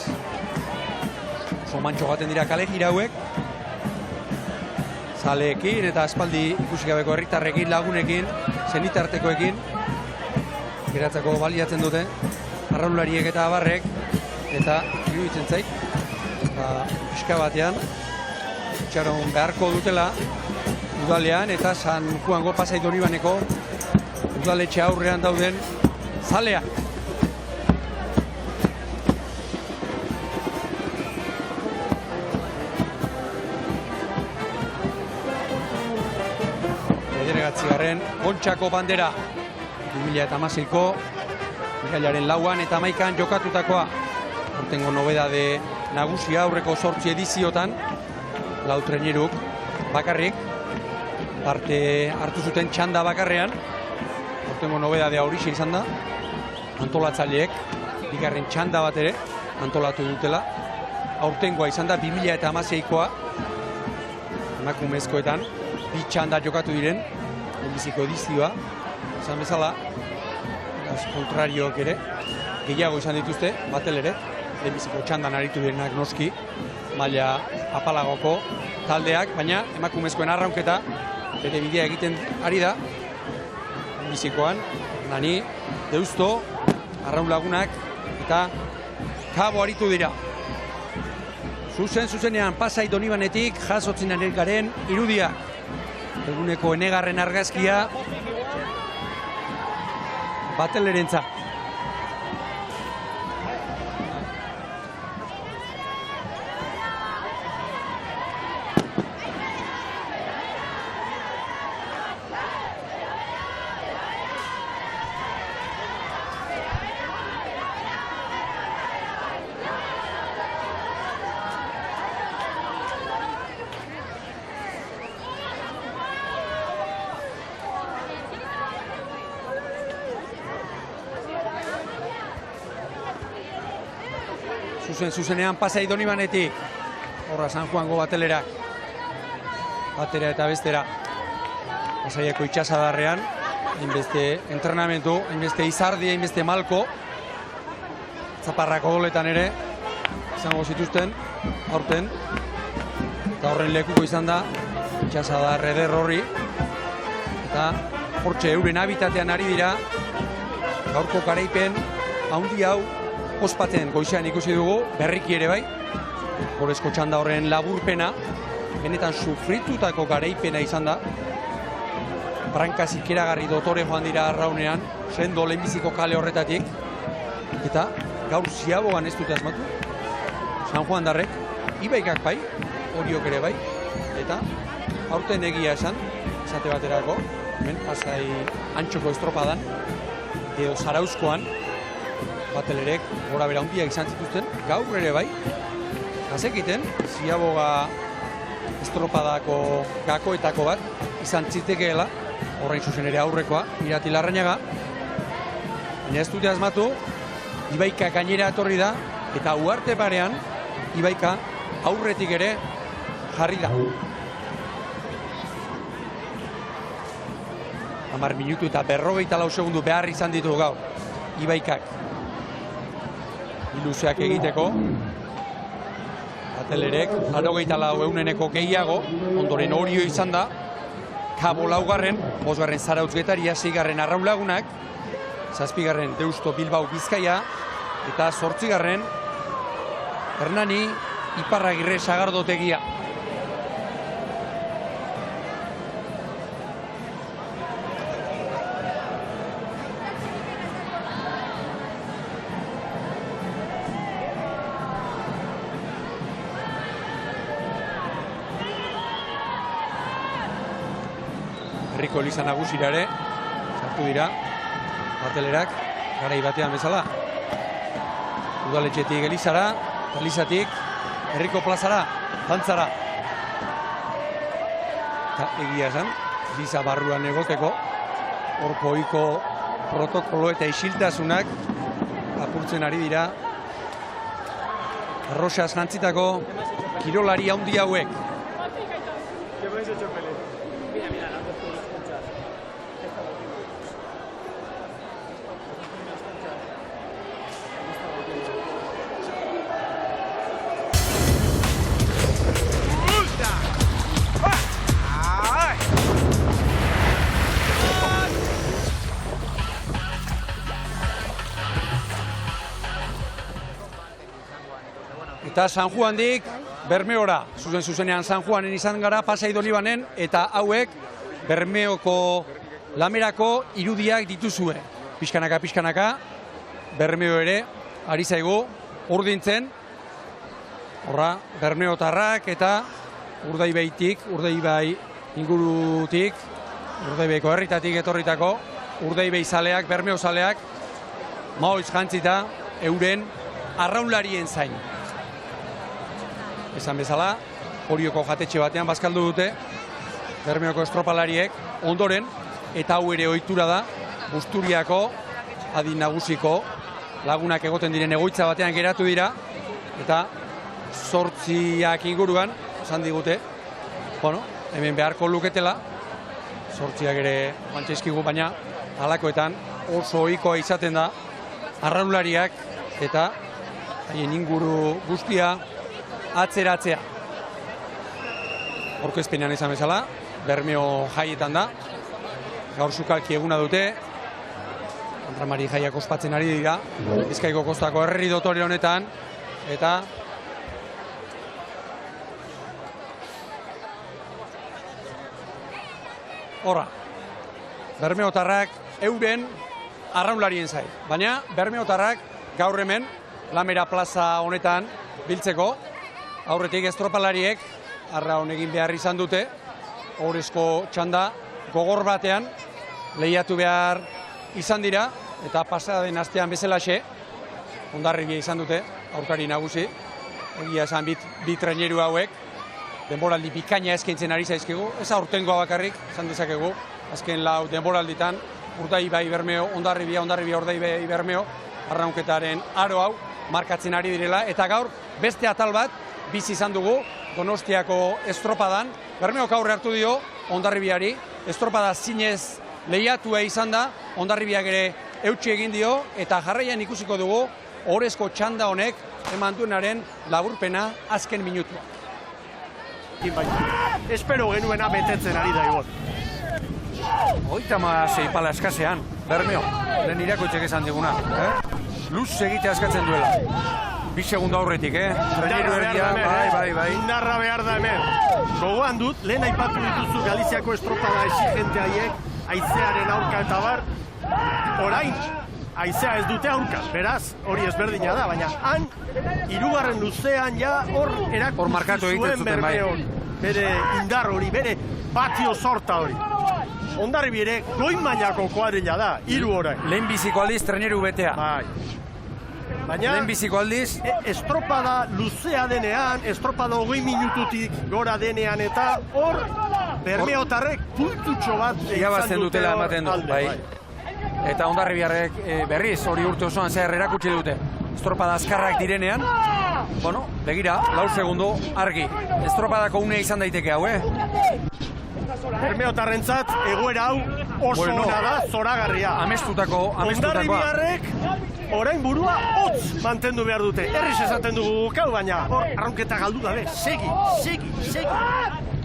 oso mantxo gaten dira kale jirauek, zaleekin eta aspaldi ikusikabeko herritarrekin, lagunekin, zenitartekoekin, geratzeko baliatzen dute, arraunlariek eta abarrek, eta iruditzen zait, eta pixka batean, itxaron beharko dutela, udalean eta San Juango Pasai Donibaneko udaletxe aurrean dauden zalea. Bederatzigarren Kontxako bandera 2016ko irailaren 4 eta 11 jokatutakoa. Hortengo nobedade nagusia aurreko 8 ediziotan, lau treneruk bakarrik parte hartu zuten txanda bakarrean. Hortengo nobedadea horixe izan da, antolatzaileek bigarren txanda bat ere antolatu dutela. Aurtengoa izan da 2016koa, emakumezkoetan bi txanda jokatu diren, lehenbiziko edizioa, izan bezala, kontrarioak ere, gehiago izan dituzte, batel ere, lehenbiziko txandan aritu direnak noski, maila apalagoko taldeak, baina emakumezkoen arraunketa bere bidea egiten ari da, lehenbizikoan, Nani, Deusto, arraun lagunak eta Kabo aritu dira. Zuzenean Pasai Donibanetik jasotzen ari garen irudia. Eguneko enegarren argazkia batelerentza. Zuzenean Pasai Donibanetik, horra San Juango batelerak, batera eta bestera, Pasaiako itxasadarrean, hainbeste entrenamentu, hainbeste izardi, hainbeste malko, zaparrako doletan ere, izango zituzten, aurten, eta horren lekuko izan da, itxasadar eder horri, eta hortxe euren habitatean ari dira, gaurko garaipen, haundi hau, ospatzen goizean ikusi dugu, berriki ere bai, Gorezko txanda horren laburpena, benetan sufritutako garaipena izan da, brankaz ikeragarri dotore joan dira arraunean, sendo lehenbiziko kale horretatik, eta gaur ziabogan ez dute asmatu, San Juan darrek, Ibaikak bai, Oriok ere bai, eta aurten egia esan, esate baterako, hemen Pasai Antxoko estropadan, edo Zarauzkoan, Batelerek gora bera hundiak izan zituzten, gaur ere bai, gazekiten, Ziaboga estropadako gakoetako bat izan zitekeela, horrein zuzen ere aurrekoa, Irati Larrañaga, baina ez dute asmatu, Ibaika gainera etorri da, eta Uharte parean, Ibaika aurretik ere jarri da. 10 minutu eta 54 segundu behar izan ditu gaur, Ibaikak. Ilusioak egiteko, Batelerek 84% gehiago, ondoren Orio izan da, Kabo laugarren, 5. Zarautz Getaria, 6. Arraun Lagunak, 7. Deusto Bilbao Bizkaia, eta 8. Hernani Iparragirre Sagardotegia. Herriko eliza nagusira ere sartu dira Batelerak garai batean bezala. Udaletxetik elizara, elizatik herriko plazara, dantzara. Eta egia esan, eliza barruan egoteko horko ohiko protokolo eta isiltasunak apurtzen ari dira arrosaz jantzitako kirolari handi hauek. Eta San Juandik Bermeora, zuzenean San Juanen izan gara, Pasai Donibanen, eta hauek Bermeoko lamerako irudiak dituzue. Pixkanaka, Bermeo ere, ari zaigu, urdintzen, horra, Bermeotarrak eta Urdaibeitik, Urdaibai ingurutik, Urdaibeiko herritatik etorritako, Urdaibei zaleak, Bermeo zaleak, maoiz jantzita, euren arraunlarien zain. Esan bezala, Orioko jatetxe batean bazkaldu dute, Bermeoko estropalariek ondoren, eta hau ere ohitura da, Busturiako adin nagusiko lagunak egoten diren egoitza batean geratu dira, eta 8 inguruan, esan digute, hemen beharko luketela, 8 ere mantxeizkigu, baina halakoetan oso ohikoa izaten da, arraunlariak eta haien inguru guztia atzeratzea. Aurkezpenean izan bezala, Bermeo jaietan da, gaur sukalki eguna dute, Andramari jaiak ospatzen ari dira, Bizkaiko kostako herri dotore honetan, eta horra, Bermeotarrak euren arraunlarien zai. Baina Bermeotarrak gaur hemen, Lamera plaza honetan biltzeko, aurretik estropalariek arraun egin behar izan dute, horrezko txanda gogor batean lehiatu behar izan dira, eta pasaden astean bezalaxe, Hondarribia izan dute, aurkari nagusi, egia esan bi traineru hauek, denboraldi bikaina eskaintzen ari zaizkigu, ez aurtengoa bakarrik, esan dezakegu, azken lau denboralditan, Urdaibai Bermeo, Hondarribia, Urdaibai Bermeo, arraunketaren aro hau, markatzen ari direla, eta gaur beste atal bat bizi izan dugu Donostiako estropadan. Bermeok aurre hartu dio Hondarribiari, estropada zinez lehiatua izan da, Hondarribiak ere eutsi egin dio, eta jarraian ikusiko dugu orezko txanda honek eman duenaren laburpena azken minutua. Espero genuena betetzen ari da Ibon. 36 pala eskasean, Bermeo, lehen irakoitzek esan diguna. Luz egitea eskatzen duela. 2 segundo aurretik, Traineru erdia, bai. Indarra behar da hemen. Gogoan dut, lehen aipatu dituzu Galiziako estropada exigente haiek, aizearen aurka eta bar, orain, haizea ez dute aurka, beraz, hori ezberdina da, baina han, hirugarren luzean ja hor markatu erakutsi egiten zuen zuten, bai. Bermeon, bere indar hori, bere patio sorta hori. Hondarribi ere goi mailako kuadrilla da, 3 orain. Lehenbiziko aldiz treneru betea. Bai. Baina, Lehenbiziko aldiz, estropada luzea denean, estropada 20 minututik gora denean, eta hor bermeotarrek puntutxo bat irabazten dutela ematen du, alde, bai. Eta Hondarribiarrek berriz hori urte osoan zehar erakutsi dute. Estropada azkarrak direnean, bueno, begira, 4 segundo argi. Estropadako unea izan daiteke hau, Bermeotarrentzat egoera hau oso ona da, zoragarria. Amestutakoa. Hondarribiarrek orain burua hotz mantendu behar dute. Herriz esaten dugu gukau, baina hor arraunketa galdu dabe. Segi.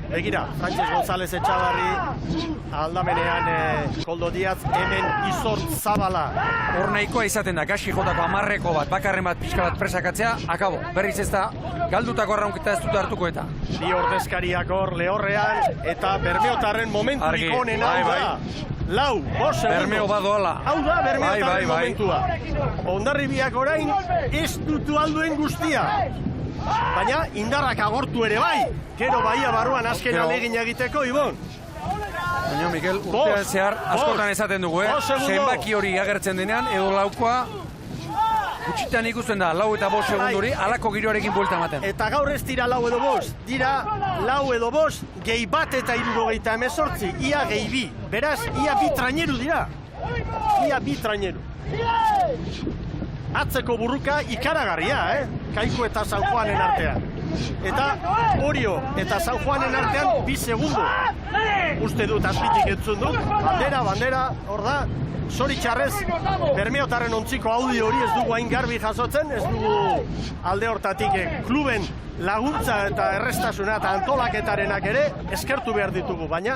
Begira, Frantses González Etxabarri aldamenean Koldo Diaz, hemen Izort Zabala. Hor nahikoa izaten da, gaxi jotako 10 bat, bakarren bat, pixka bat presakatzea, akabo. Berriz ez da, galdutako arraunketa ez dute hartuko eta. Bi ordezkariak hor lehorrean, eta Bermeotarren momenturik honen hau da. 4 segundo. Bermeo badoala. Hau da Bermeotarren momentua. Hondarribiak orain ez dutu alduen guztia. Baina indarrak agortu ere bai. Gero baia barruan azken alegin egiteko, Ibon. Baina, Mikel, urtean zehar askotan esaten dugu, zenbaki hori agertzen denean, edo laukoa gutxitan ikusten da, 4 eta 5 segunduri, alako giroarekin buelta ematen. Eta gaur ez dira 4 edo 5, dira 4 edo 5, gehi bat eta 78, ia gehi 2. Beraz, ia 2 traineru dira. Ia 2 traineru. Atzeko burruka ikaragarria, Kaiku eta San Juanen artean. Eta Orio eta San Juanen artean 2 segundo. Uste dut azpitik entzun dut, bandera, hor da. Zoritxarrez, Bermeotarren ontziko audio hori ez dugu hain garbi jasotzen, ez dugu alde hortatik kluben laguntza eta errestasuna eta antolaketarenak ere eskertu behar ditugu, baina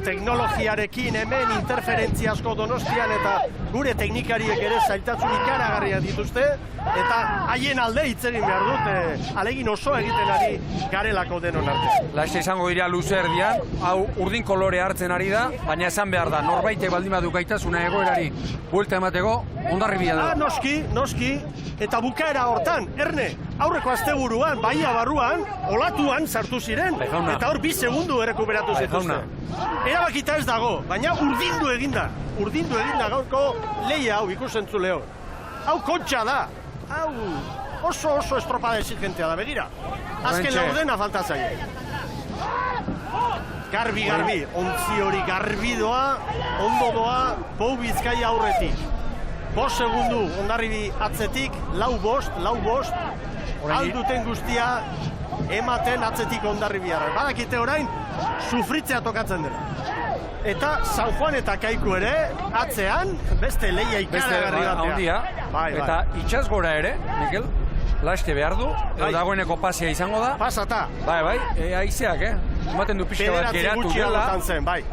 teknologiarekin hemen interferentzia asko Donostian eta gure teknikariek ere zailtasun ikaragarriak dituzte, eta haien alde hitz egin behar dut, alegin oso egiten ari garelako denon arte. Laste izango dira luze erdian, hau urdin kolore hartzen ari da, baina esan behar da, norbaitek baldin badu gaitasuna egoerari buelta emateko, Hondarribia da. Noski, eta bukaera hortan, Erne, aurreko asteburuan, baia barruan, olatuan sartu ziren, eta hor 2 segundu errekuperatu zituzte. Erabakita ez dago, baina urdindu eginda gaurko lehia hau ikusentzuleo. Hau kontxa da, hau oso estropada exigentea da, begira. Azken laurdena falta zaie. Garbi, ontzi hori garbi doa, ondo doa, Pou Bizkaia aurretik. 5 segundu Hondarribi atzetik, 4-5, alduten guztia ematen atzetik Hondarribiarra. Badakite orain, sufritzea tokatzen dela. Eta San Juan eta Kaiku ere, atzean, beste lehia ikaragarri batea. Eta itxaz gora ere, Mikel, laste behar du, edo dagoeneko pasia izango da. Pasata. Bai, aizeak, ematen du pixka bat geratu dela. Bai.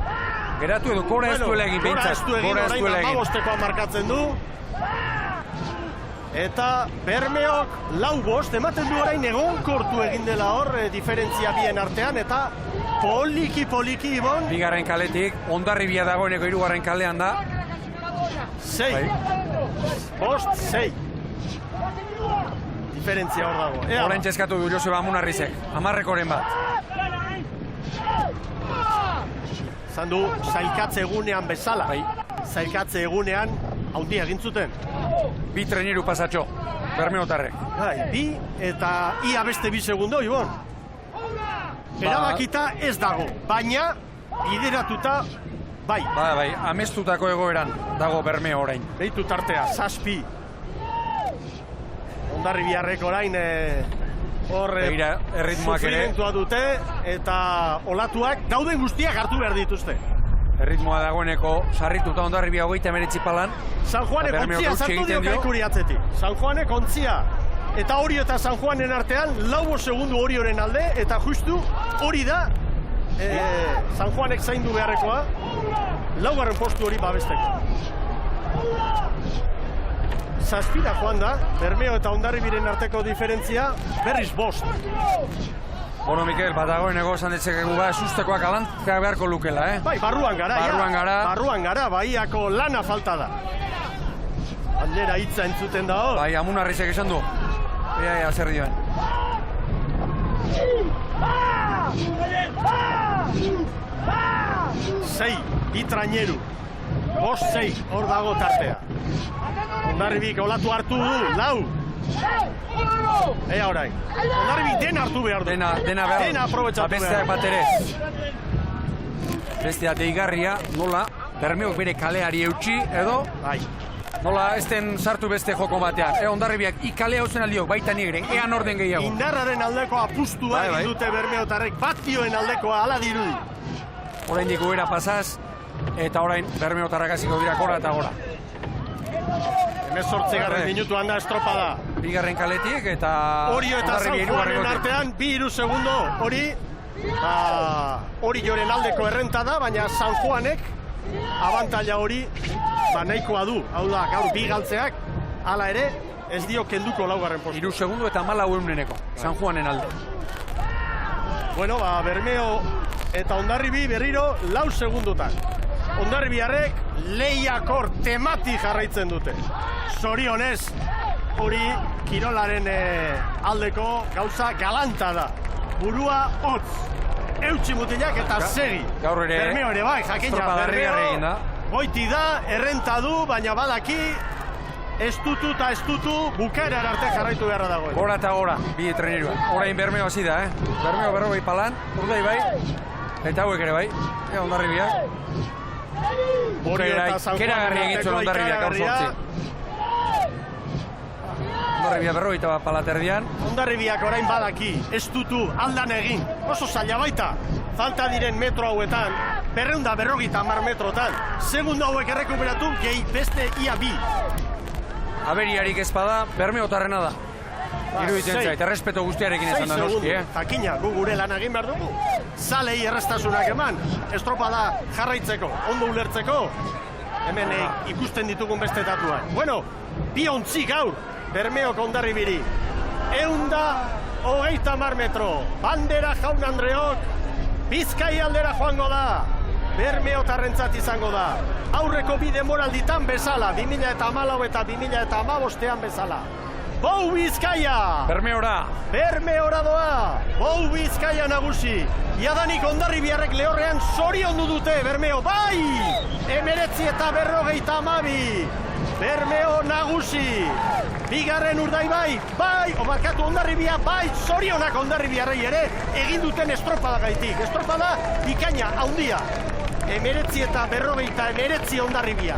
Geratu edo gora ez duela egin behintzat. Gora ez duela egin, orain markatzen du. Eta Bermeok 4-5 ematen du orain egonkortu egin dela hor, diferentzia bien artean, eta poliki, Ibon. Bigarren kaletik, Hondarribia dagoeneko 3. kalean da. 6. 5-6. Diferentzia hor dago. Horain txeskatu du Joseba Munarrizek, 10-rekoren bat. Zandu, zailkatze egunean bezala. Zailkatze egunean, haundi egin zuten. 2 traineru pasatxo, Bermeotarrek. 2 eta ia beste 2 segundo, Ibon. Erabakita ez dago, baina bideratuta bai. Bai, amestutako egoeran dago Bermeo orain. Behitu tartea, 7. Hondarribiarrek orain hor sufrimentua dute eta olatuak dauden guztiak hartu behar dituzte. Erritmoa dagoeneko sarrituta Hondarribia 39 palan. San Juanek ontzia sartu dio Kaikuri atzetik. San Juanek ontzia. Eta Orio eta San Juanen artean 4 segundu Orioren alde, eta justu hori da San Juanek zaindu beharrekoa 4. postu hori babesteko. 7 joan da, Bermeo eta Hondarribiren arteko diferentzia berriz 5. Bueno, Mikel, bat dagoeneko esan ditzekegu sustekoak alantzea beharko lukela, Bai, barruan gara, baiako lana falta da. Aldera hitza entzuten da hor. Bai, Amunarrizek esan du. Ea, zer dioen. Sei, bitraineru. 5-6, hor dago tartea. Hondarribik olatu hartu du, 4. Ea orain. Hondarribik dena hartu behar du. Dena behar du. Dena aprobetxatu behar Besteak du. bat ere. Bestea deigarria, nola, Bermeok bere kaleari eutxi, edo, nola ez den sartu beste joko batean. Hondarribiak ikale hauzen aldiok, baita nigre, ean orden gehiago. Indarraren aldeko apustua egin dute Bermeotarrek, batioen aldekoa, ala dirudi. Orain diko era pasaz, eta orain Bermeotarrak hasiko dira gora eta gora. 18. minutuan da estropada. Bigarren kaletik eta Orio eta San Juanen artean, 2-3 segundo, Orioren aldeko errenta da, baina San Juanek abantaila hori nahikoa du. Hau da, gaur bi galtzeak, hala ere, ez dio kenduko laugarren postu. 3 segundo eta 14 San Juanen alde. Bueno, Bermeo eta Hondarribi berriro 4 segundotan. Hondarribiarrek lehiakor temati jarraitzen dute. Zorionez, hori kirolaren aldeko gauza galanta da. Burua hotz, eutxi mutilak eta segi. Gaur ere, Bermeo ere bai, jakina, Bermeo goiti da, errenta du, baina badaki, estutu eta estutu, bukaeran arte jarraitu beharra dagoen. Gora eta gora, bi trenerua. Orain Bermeo hasi da, Bermeo 40 palan, Urdai bai, eta hauek ere bai, Hondarribiak. Keragarri egintzen Hondarribiak, gaur 8. Hondarribia 40 palaterdian. Hondarribiak orain badaki, estutu, aldan egin, oso zaila baita. Falta diren metro hauetan, 250 metrotan. Segundo hauek errekuperatu, gehi beste ia 2. Aberiarik ezpada, Bermeotarrena da. Iruditzen zait, errespeto guztiarekin esan da noski, Jakina, gu gure lan egin behar dugu. Zalei errestasunak eman, estropada jarraitzeko, ondo ulertzeko. Hemen ikusten ditugun beste datuak. Bueno, 2 ontzi gaur, Bermeok Hondarribiri. 130 metro, bandera Jaun Andreok, Bizkai aldera joango da. Bermeotarrentzat izango da. Aurreko bi denboralditan bezala, 2014 eta 2015 bezala. Bou Bizkaia! Bermeora! Bermeora doa! Bou Bizkaia nagusi! Iadanik Hondarribiarrek lehorrean zoriondu dute, Bermeo, bai! 19 eta 52! Bermeo nagusi! Bigarren Urdaibai, bai! Omarkatu Hondarribia, bai! Zorionak Hondarribiarrei ere egin duten estropada gaitik. Estropada bikaina, haundia. 19 eta 59 Hondarribia.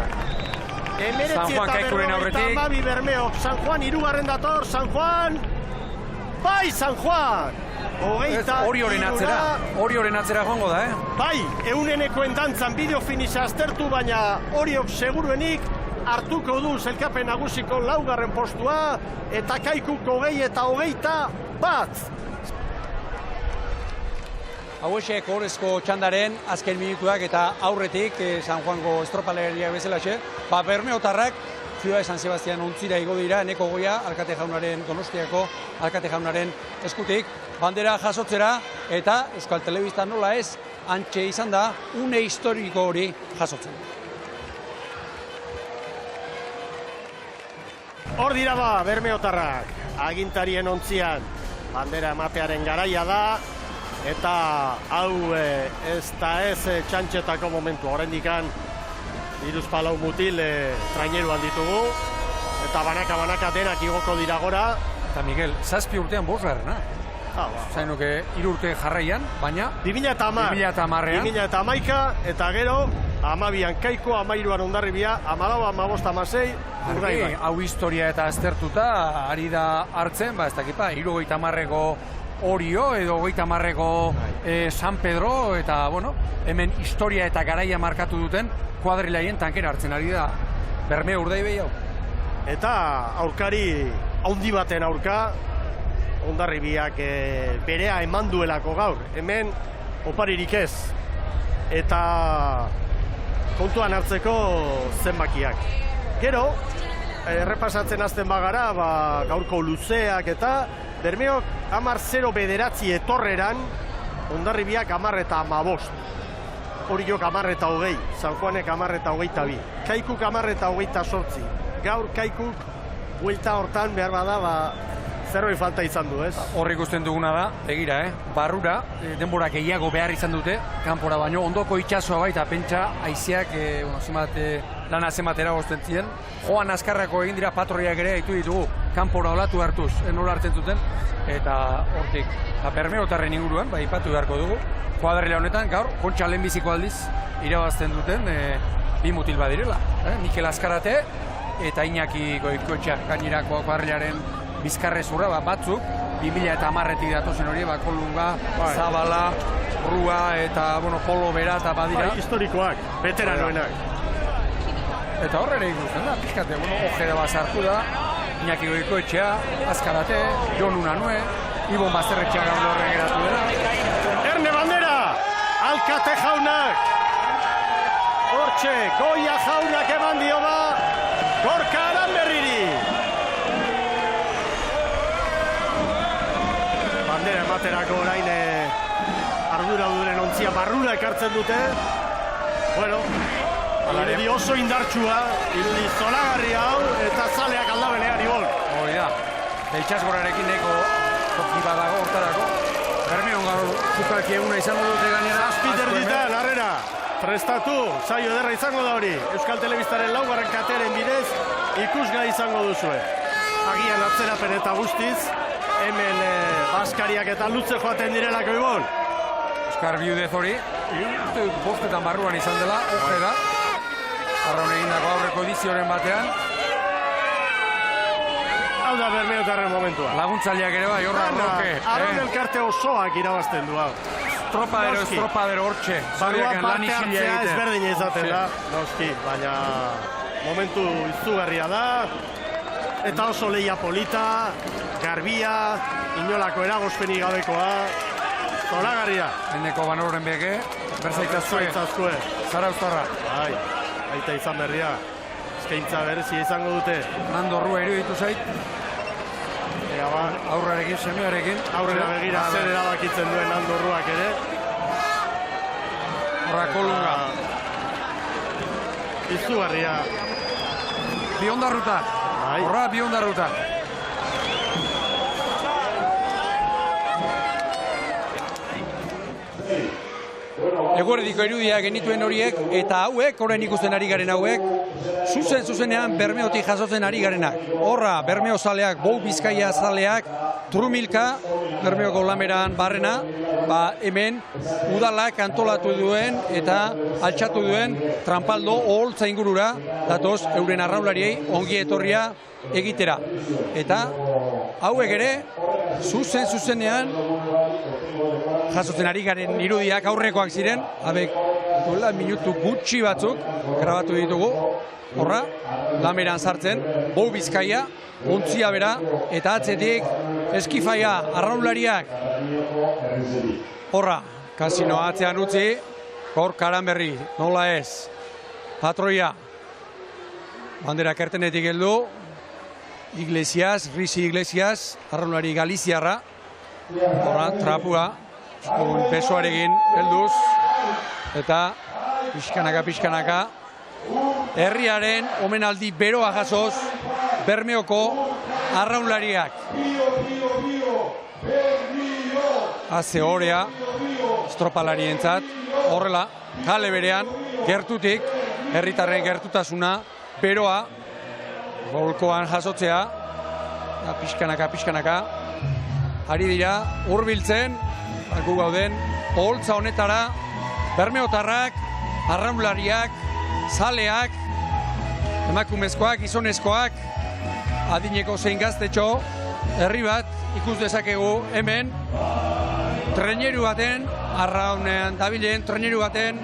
San Juan kaikuren aurretik. Bermeo, San Juan irugarren dator, San Juan! Bai, San Juan! Orioren atzera joango da, Bai, eunenekoen dantzan bideo finisa aztertu, baina Oriok seguruenik hartuko du zelkapen nagusiko 4. postua, eta Kaikuk 20 eta 21. Hauexek horrezko txandaren azken minutuak eta aurretik San Juango estropaleriak bezalaxe, Bermeotarrak Ciudad de San Sebastián ontzira igo dira, Eneko Goia, Alkate Jaunaren, Donostiako Alkate Jaunaren eskutik, bandera jasotzera eta Euskal Telebista nola ez, antxe izan da, une historiko hori jasotzen. Hor dira Bermeotarrak, agintarien ontzian, bandera ematearen garaia da, eta hau ez da ez txantxetako momentu. Horrendikan 3-4 mutil traineruan ditugu, eta banaka denak igoko dira gora. Eta Miguel, 7 urtean 5. Zainuke 3 urte jarraian, baina 2010 eta gero 12an Kaiku, 13an Hondarribia, 14, 15, 16 Urdaibai. Hau historia eta aztertuta ari da hartzen, ez dakipa, 70ko Orio edo 30ko San Pedro, eta hemen historia eta garaia markatu duten kuadrilaien tankera hartzen ari da Bermeo Urdaibai hau. Eta aurkari haundi baten aurka, Hondarribiak berea eman duelako gaur. Hemen oparirik ez. Eta kontuan hartzeko zenbakiak. Gero, errepasatzen azten bagara, gaurko luzeak eta Bermeok 10-0 etorreran, Hondarribiak 10 eta 15. Oriok 10 eta 20, San Juanek 10 eta 22. Kaikuk 10 eta 28. gaur Kaikuk buelta hortan behar bada, zerbait falta izan du, ez? Hor ikusten duguna da, begira, barrura, denbora gehiago behar izan dute, kanpora baino, ondoko itxasoa baita, pentsa, haizeak, lana zematera gozten ziren. Joan azkarrako egin dira patroiak ere ditu ditugu, kanpora olatu hartuz, nola hartzen zuten, eta hortik, Bermeotarren inguruan, ipatu beharko dugu, kuadrilla honetan, gaur, Kontxa lehenbiziko aldiz, irabazten duten, bi mutil badirela. Mikel Azkarate eta Iñaki Goikoetxea, gainerako kuadrillaren bizkarrezurra, batzuk, 2010-etik datozen hori, Kolunga, Zabala, Rua eta Polo Bera eta badira. Historikoak, veteranoenak. Eta horre ere ikusten da, pixkate, Ojeda bazartu da, Iñaki Goikoetxea, Azkarate, Jon Unanue, Ibon Bazterretxea gaur horre geratu dela. Erne Bandera, Alkate jaunak, hortxe, Goia jaunak eman dio ba, Gorka Aranberriri. Bandera ematerako orain ardura duren ontzia barrura ekartzen dute. Bueno, irudi oso indartsua, irudi zolagarri hau, eta zaleak aldabenean ibon. Hori da, Beltxasgorarekin neko toki badago hortarako. Bermeon gaur zukalki eguna izango dute gainera. Azpiter ditan, harrera. Prestatu, saio ederra izango da hori. Euskal Telebistaren laugarren kateren bidez, ikusgai izango duzue. Agian atzerapen eta guztiz, hemen Baskariak eta Lutze joaten direlako ibon. Oskar Biudez hori, bostetan barruan izan dela, Ojeda. Arraun egindako aurreko edizioren batean. Hau da Bermeotarren momentua. Laguntzaileak ere bai, horra Roke. Arraun elkarte osoak irabazten du hau. Estropadero hortxe. Barruan parte hartzea ezberdina izaten da. Noski, baina momentu izugarria da. Eta oso lehia polita, garbia, inolako eragozpenik gabekoa. Zoragarria. Eneko Banoren bege, berzaitazue. Zara Uztarra. Bai, baita izan berria. Eskaintza berezia izango dute. Nando Rua iruditu zait. Aurrarekin, semearekin. Aurrera begira zer erabakitzen duen Nando Ruak ere. Horra Kolunga. Izugarria. Biondarruta. Horra Biondarruta. Eguerdiko irudia genituen horiek, eta hauek, orain ikusten ari garen hauek, zuzenean Bermeotik jasotzen ari garenak. Horra, Bermeo zaleak, Bou Bizkaia zaleak, Trumilka, Bermeoko lameran barrena, hemen udalak antolatu duen eta altxatu duen Trampaldo oholtza ingurura, datoz, euren arraulariei ongi etorria egitera. Eta hauek ere, zuzenean, jasotzen ari garen irudiak aurrekoak ziren, abek, minutu gutxi batzuk grabatu ditugu, horra, lameran sartzen, Bou Bizkaia, ontzia bera, eta atzetik eskifaia, arraunlariak, horra, kasinoa atzean utzi, Gorka Aranberri, nola ez, patroia, bandera kertenetik heldu, Iglesias, Risi Iglesias, arraunlari Galiziarra, horra, trapua, besoarekin helduz, eta pixkanaka, herriaren omenaldi beroa jasoz, Bermeoko arraunlariak. Haze horea, estropalarientzat, horrela, kale berean, gertutik, herritarren gertutasuna, beroa, bolkoan jasotzea, pixkanaka, ari dira, hurbiltzen, gu gauden, oholtza honetara, Bermeotarrak, arraunlariak, zaleak, emakumezkoak, gizonezkoak, adineko zein gaztetxo, herri bat ikus dezakegu hemen, treneru baten, arraunean dabilen, treneru baten,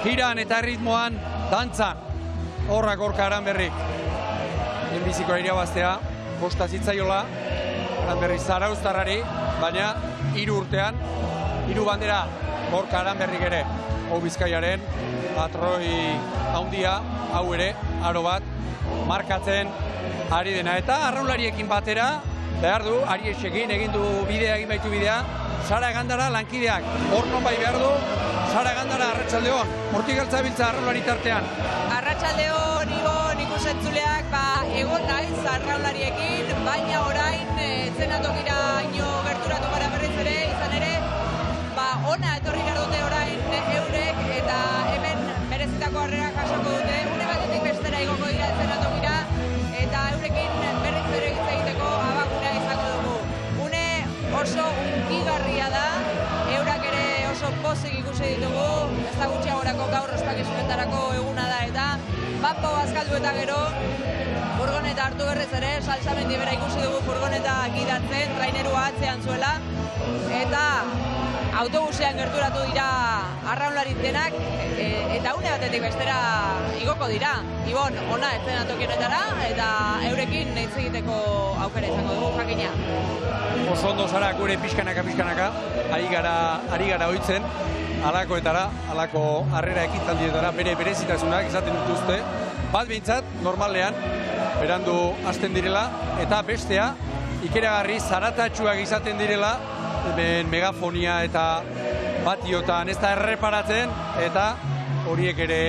jiran eta ritmoan, dantzan, horra Gorka Aranberrik. Lehenbizikoa irabaztea, bosta zitzaiola, Aranberri Zara Uztarrari, baina 3 urtean, 3 bandera Gorka Aranberrik ere, Bou Bizkaiaren patroi handia, hau ere, aro bat, markatzen ari dena. Eta arraunlariekin batera, behar du, Ariesekin egin du bidea, egin baitu bidea, Sara Gandara lankideak, hor non bai behar du, Sara Gandara, Arratsaldeon, hortik altzabiltza arraunlari tartean. Arratsaldeon, Ibon, ikusentzuleak egon naiz arraunlariekin, baina orain etzenatokira ino gerturatu gara berriz ere, izan ere, ona etorri behar dute orain eurek eta hemen merezitako harrera jasoko dute, une batetik bestera igoko dira etzenatokira eta eurekin berriz ere hitz egiteko abagunea izango dugu. Une oso unkigarria da, eurak ere oso pozik ikusi ditugu, ez da gutxiagorako gaur ospakizunetarako eguna da eta Bambo bazkaldu eta gero furgoneta hartu berriz ere, salsamendi bera ikusi dugu furgoneta gidatzen, trainerua atzean zuela eta autobusean gerturatu dira arraunlarit denak eta une batetik bestera igoko dira. Ibon, ona etzenatokionetara eta eurekin hitz egiteko aukera izango dugu jakina. Oso ondo zara gure pixkanaka, ari gara ohitzen, alakoetara, alako harrera ekitaldietara bere berezitasunak izaten dituzte. Bat behintzat, normalean, berandu hasten direla, eta bestea, ikeragarri zaratatsuak izaten direla, hemen megafonia eta batiotan ez da erreparatzen, eta horiek ere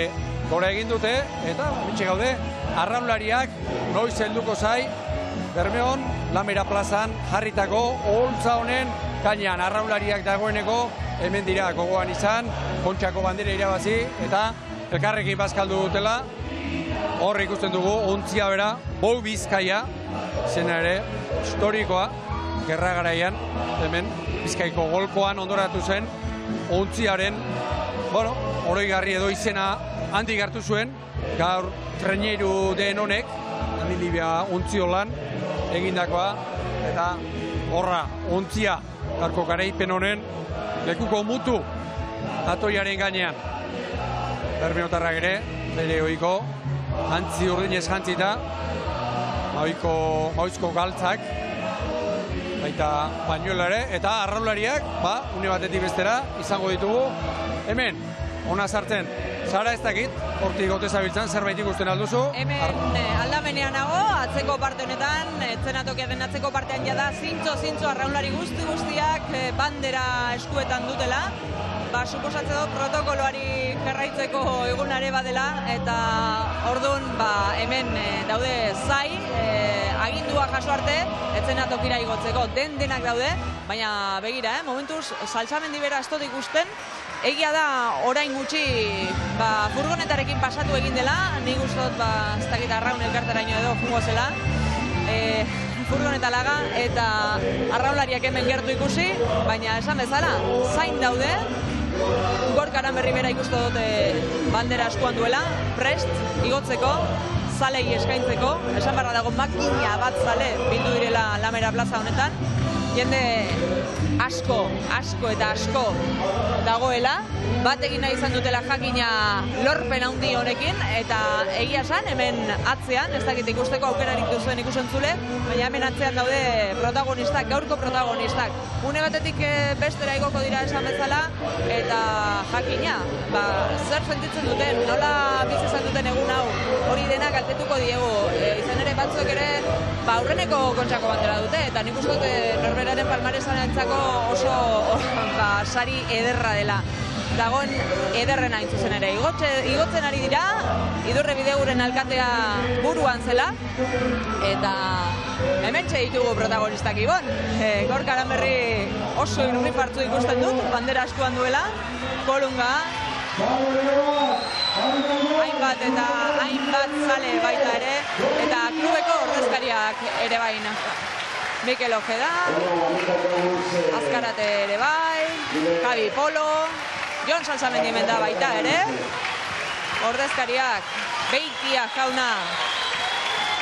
gora egin dute, eta mitxe gaude, arraunlariak noiz helduko zai, Bermeon, Lamera plazan jarritako oholtza honen gainean arraunlariak dagoeneko hemen dira gogoan izan, Kontxako bandera irabazi eta elkarrekin bazkaldu dutela. Hor ikusten dugu ontzia bera, Bou Bizkaia, zena ere historikoa, gerra garaian, hemen Bizkaiko golkoan ondoratu zen, ontziaren, oroigarri edo izena handik hartu zuen, gaur traineru den honek, Libia ontziolan egindakoa, eta horra, ontzia, gaurko garaipen honen, lekuko mutu atoiaren gainean. Bermeotarrak ere, bere ohiko, jantzi urdinez jantzita, maoizko galtzak, baita bainoela ere, eta arraunlariak, une batetik bestera, izango ditugu, hemen, ona sartzen, zara ez dakit, hortik gote zabiltzan, zerbait ikusten alduzu? Hemen aldamenean nago, atzeko parte honetan, etzenatokiaren atzeko partean jada, zintzo arraunlari guztiak bandera eskuetan dutela, suposatzen du protokoloari jarraitzeko egunare badela, eta orduan hemen daude zai, agindua jaso arte, etzenatokira igotzeko denak daude, baina begira, momentuz, salsamendi bera ez dut ikusten, egia da orain gutxi furgonetarekin pasatu egin dela, nik uste dut ez dakit arraun elkarteraino edo jungo zela, furgoneta laga eta arraunlariak hemen gertu ikusi, baina esan bezala, zain daude, Gorkaran berri bera ikustu dute bandera eskuan duela, prest, igotzeko, zalei eskaintzeko, esan barra dago makina bat zale bildu direla Lamera plaza honetan, jende asko dagoela, bat egin nahi izan dutela jakina lorpen handi honekin, eta egia esan, hemen atzean, ez dakit ikusteko aukerarik duzuen ikusentzule, baina hemen atzean daude protagonistak, gaurko protagonistak. Une batetik bestera igoko dira esan bezala, eta jakina, zer sentitzen duten, nola bizi izan duten egun hau, hori dena kaltetuko diegu, izan ere batzuk ere, aurreneko Kontxako bandera dute, eta nik uste dute norberaren palmaresan entzako oso sari ederra dela. Dagoen ederrena hain zuzen ere. Igotzen ari dira, Idurre Bideguren alkatea buruan zela, eta hementxe ditugu protagonistak Ibon. Gorka Aranberri oso irrifartzu ikusten dut, bandera eskuan duela, kolunga, hainbat zale baita ere, eta klubeko ordezkariak ere baina. Mikel Ojeda, Azkarate ere bai, Javi Polo, Jon Salsamendi hemen da baita ere, ordezkariak, Beitia jauna,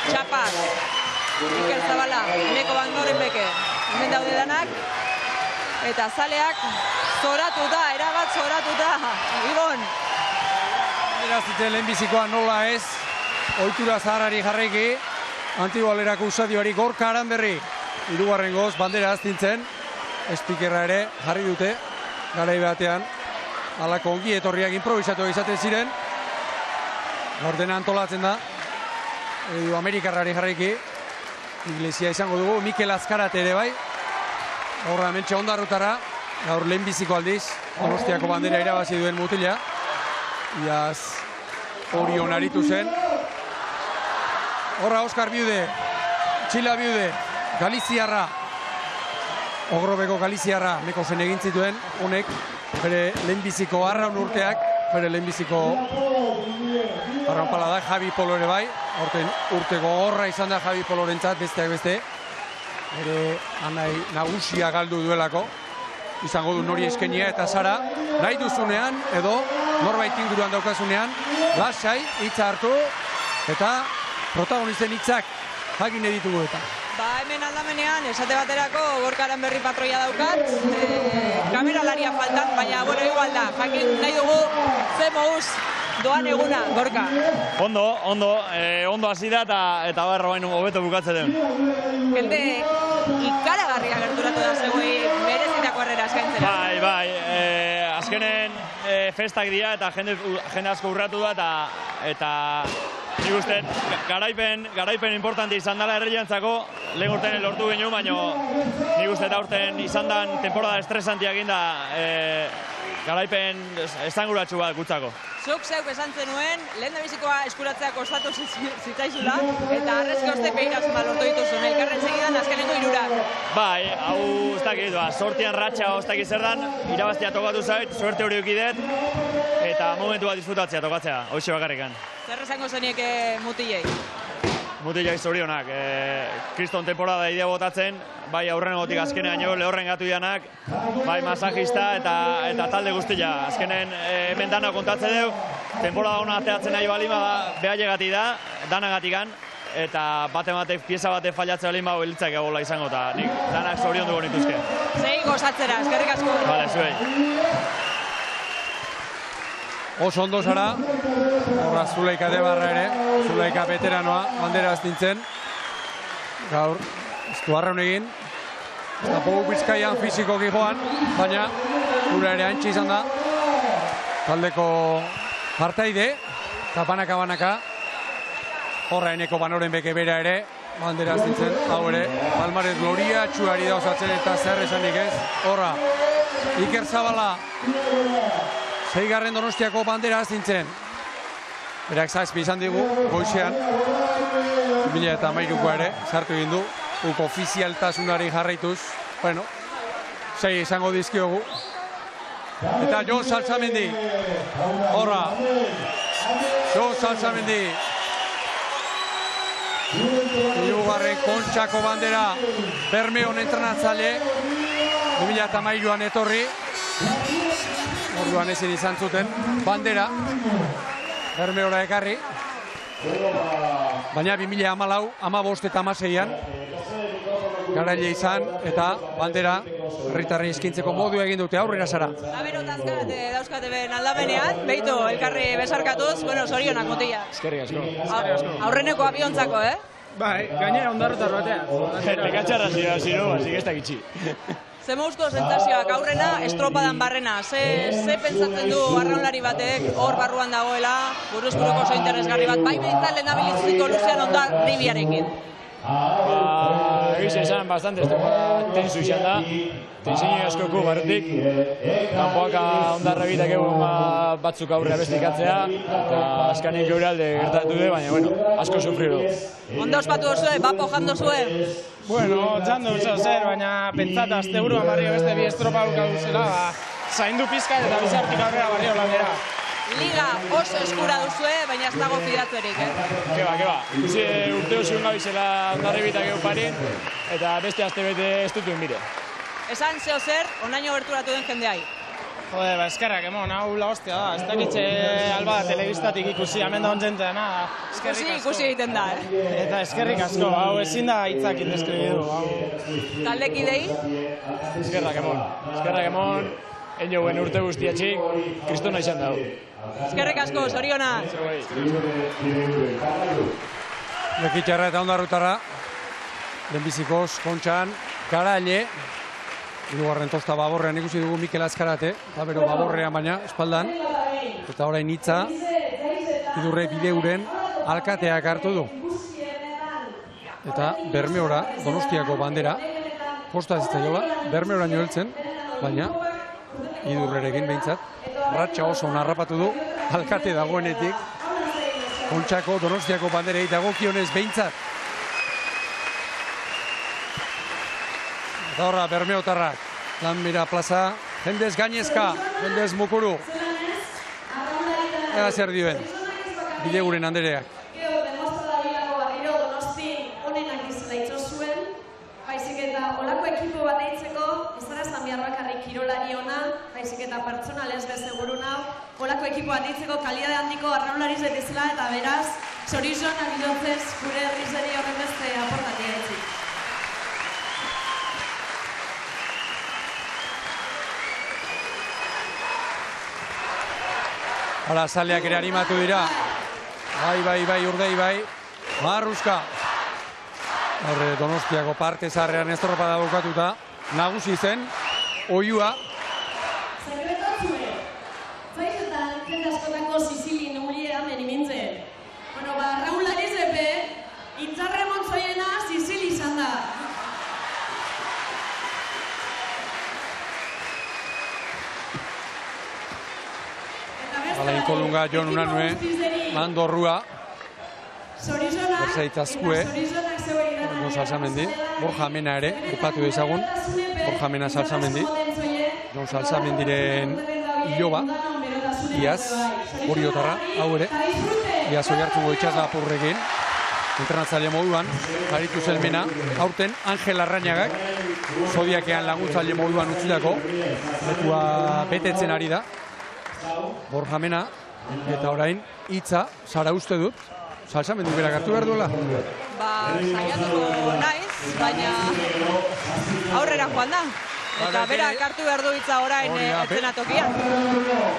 Txapas, Iker Zabala, Eneko Bandorenbeke, hemen daude danak, eta zaleak zoratuta, erabat zoratuta, Ibon. Erazite lehenbizikoa nola ez, ohitura zaharrari jarraiki, Antigualerako usadioari Gorka Aranberri, hirugarrengoz bandera aztintzen, espikerra ere jarri dute, garai batean, halako ongi etorriak improvisatu izaten ziren, ordena antolatzen da, Amerikarrari jarraiki, Iglesia izango dugu, Mikel Azkarate ere bai, horra hementxe ondarrutara, gaur lehenbiziko aldiz, Donostiako bandera irabazi duen mutila, iaz Orion aritu zen, horra Oskar Biude, Txila Biude, Galiziarra, Ogrobeko Galiziarra, neko zen egin zituen, honek, bere lehenbiziko arraun urteak, bere lehenbiziko arraun pala da, Javi Polo ere bai, urte gogorra izan da Javi Polorentzat, besteak beste, bere anai nagusia galdu duelako, izango du nori eskenia eta Sara, nahi duzunean, edo norbait inguruan daukazunean, lasai, hitza hartu, eta protagonisten hitzak jakin ditugu eta. Hemen aldamenean, esate baterako Gorkaren berri patroia daukat, kameralaria faltan, baina igual da, jakin nahi dugu ze moduz doan eguna, Gorka. Ondo hasi da eta bain hobeto bukatzen den. Jende ikaragarria gerturatu da zegoen merezitako harrera eskaintzera. Bai, azkenen festak dira eta jende asko urratu da eta nik uste, garaipen importante izan dela herriantzako, lehen urtean lortu ginen, baina nik uste eta urtean izan den temporada estresantiak inda garaipen esanguratsu bat gutzako. Zuk zeuk esan zenuen, lehen da bizikoa eskuratzea kostatu zitzaizula, eta arrezko oste peirazuma lortu dituzun, elkarren segidan azkeneko irurak. Bai, hau ez dakit, sortian ratxa ez dakit zer dan, irabaztea tokatu zait, suerte hori ukidet, eta momentu bat disfrutatzea tokatzea, hoxe bakarrikan. Zer esango zenieke mutilei? Mutilei zorionak, kriston temporada idea botatzen, bai aurrenegotik azkenean lehorren gatu janak, bai masajista eta talde guztia. Azkenen hemen dana kontatzen dugu, temporada hona ateatzen nahi balima da, behailegati da, danagatikan, eta pieza batek fallatzen balin bau elitzak egola izango, eta nik danak zorion dugu nituzke. Zei gozatzera, eskerrik asko. Bale, zuei. Oso ondo Sara, horra Zulaika Debarra ere, Zulaika veteranoa, bandera aztintzen. Gaur, ez du arraun egin, ez da pogu Bizkaian fizikoki joan, baina gura ere antxe izan da. Taldeko partaide, eta banaka, horra eneko banoren beke bera ere, bandera aztintzen, hau ere, Palmarez Gloria, txuari da osatzen eta zer esanik ez, horra, Iker Zabala, 6. Donostiako bandera aztintzen. Berak zazpi izan digu, goizean, 2013ko ere, sartu egin du, ofizialtasunari jarraituz. Bueno, 6 izango dizkiogu. Eta Jo Salsamendi, horra, Jo Salsamendi. 3. Kontxako bandera, Bermeon entrenatzaile, 2013an etorri. Orduan ezin izan zuten bandera, Bermeora ekarri. Baina 2014, 15 eta 16an garaile izan eta bandera herritarrei eskintzeko modu egin dute. Aurrera Sara. Labero tazkate dauzkate ben aldamenean, behitu elkarri besarkatuz, zorionak motila. Eskerrik asko. Aurreneko abiontzako, Bai, gainera ondarrotar batean. Lekatxarra zino, así que ez dakitxi. Ze mauzko sensazioak aurrena, estropadan barrena. Ze pentsatzen du arraunlari batek hor barruan dagoela, buruzburuko oso interesgarri bat, bai behintzat lehen abilitziko Lucian Ondar Ribiarekin. Egiz esan bastante tensu izan da, tensiño askoko barrutik, kanpoaka Ondarra egitek egun batzuk aurrea bestikatzea, eta azkanik geure alde gertatu du, baina, asko sufriru. Ondo ospatu duzue, bapo jando zuen? Bueno, txando zer, baina pentsat azte buruan barrio beste bi estropa duzela, zaindu pizkat eta bizartik aurrera barrio landera. Liga oso eskura duzue, baina ez dago fidatzerik, Keba. Ikusi urte oso gabizela Ondarri bitak egu parin, eta beste azte bete ez dutuen bire. Esan zeo zer, onaino gerturatu den jendeai. Jode, eskerrak emon, hau la hostia da. Ez dakitxe alba telebistatik ikusi, hemen da ontzentea, Ikusi egiten da, Eta eskerrik asko, hau ezin da hitzak indeskribidu, Taldekidei? Eskerrak emon, enjoen urte guztiatxik, kristona izan dago. Eskerrik asko, zoriona. Lekitxarra eta Ondarrutarra, lehenbizikoz, Kontxan, Garaile, 3. tosta Baborrean ikusi dugu Mikel Azkarate, eta bero Baborrean baina, espaldan, eta orain hitza, Idurre Bideuren alkateak hartu du. Eta Bermeora, Donostiako bandera, posta zitzaiola, Bermeora heltzen, baina Idurrerekin behintzat, ratxa oso narrapatu du, alkate dagoenetik, Kontxako Donostiako banderei dagokionez behintzat. Eta horra, bermeotarrak. Lanmira plaza, jendez gainezka, jendez mukuru. Ega zer dioen, bideguren andereak. Baizik eta olako ekipo bat eitzeko, ez dara zan behar bakarrik kirolari ona, baizik eta pertsonalez bezeguru nau, olako ekipo bat eitzeko kalidade handiko arraunlariz betizela eta beraz, zorizon abidotzez gure herrizeri horren beste aportatia etzik. Hala, zaleak ere animatu dira. Bai, urdei bai. Marruska. Horre, Donostiako parte zarrean estropada bukatuta. Nagusi zen, oiua. Zerretatzue, zaizetan, jende askotako Sicilin uliea menimintzen. Bueno, Raúl Larizepe, itzarre montzoiena Sicili izan da. Hala, inkolunga, Jon Unanue, Mando Rua. Berzaitazkue. Jon Salsamendi. Borja Mena ere, ipatu dezagun. Borja Mena Salsamendi. Jon Salsamendiren iloba. Iaz, Oriotarra, hau ere. Iaz oihartzungo itxaslapurrekin. Entrenatzaile moduan, aritu zelmena. Aurten, Angel Arrañagak. Zodiakean laguntzaile moduan utzilako. Lekua betetzen ari da. Borja Mena, eta orain, hitza, Sara uste dut, Salsamendi berak hartu behar duela? Saiatuko naiz, baina aurrera joan da. Eta berak hartu behar du hitza orain etzenatokian.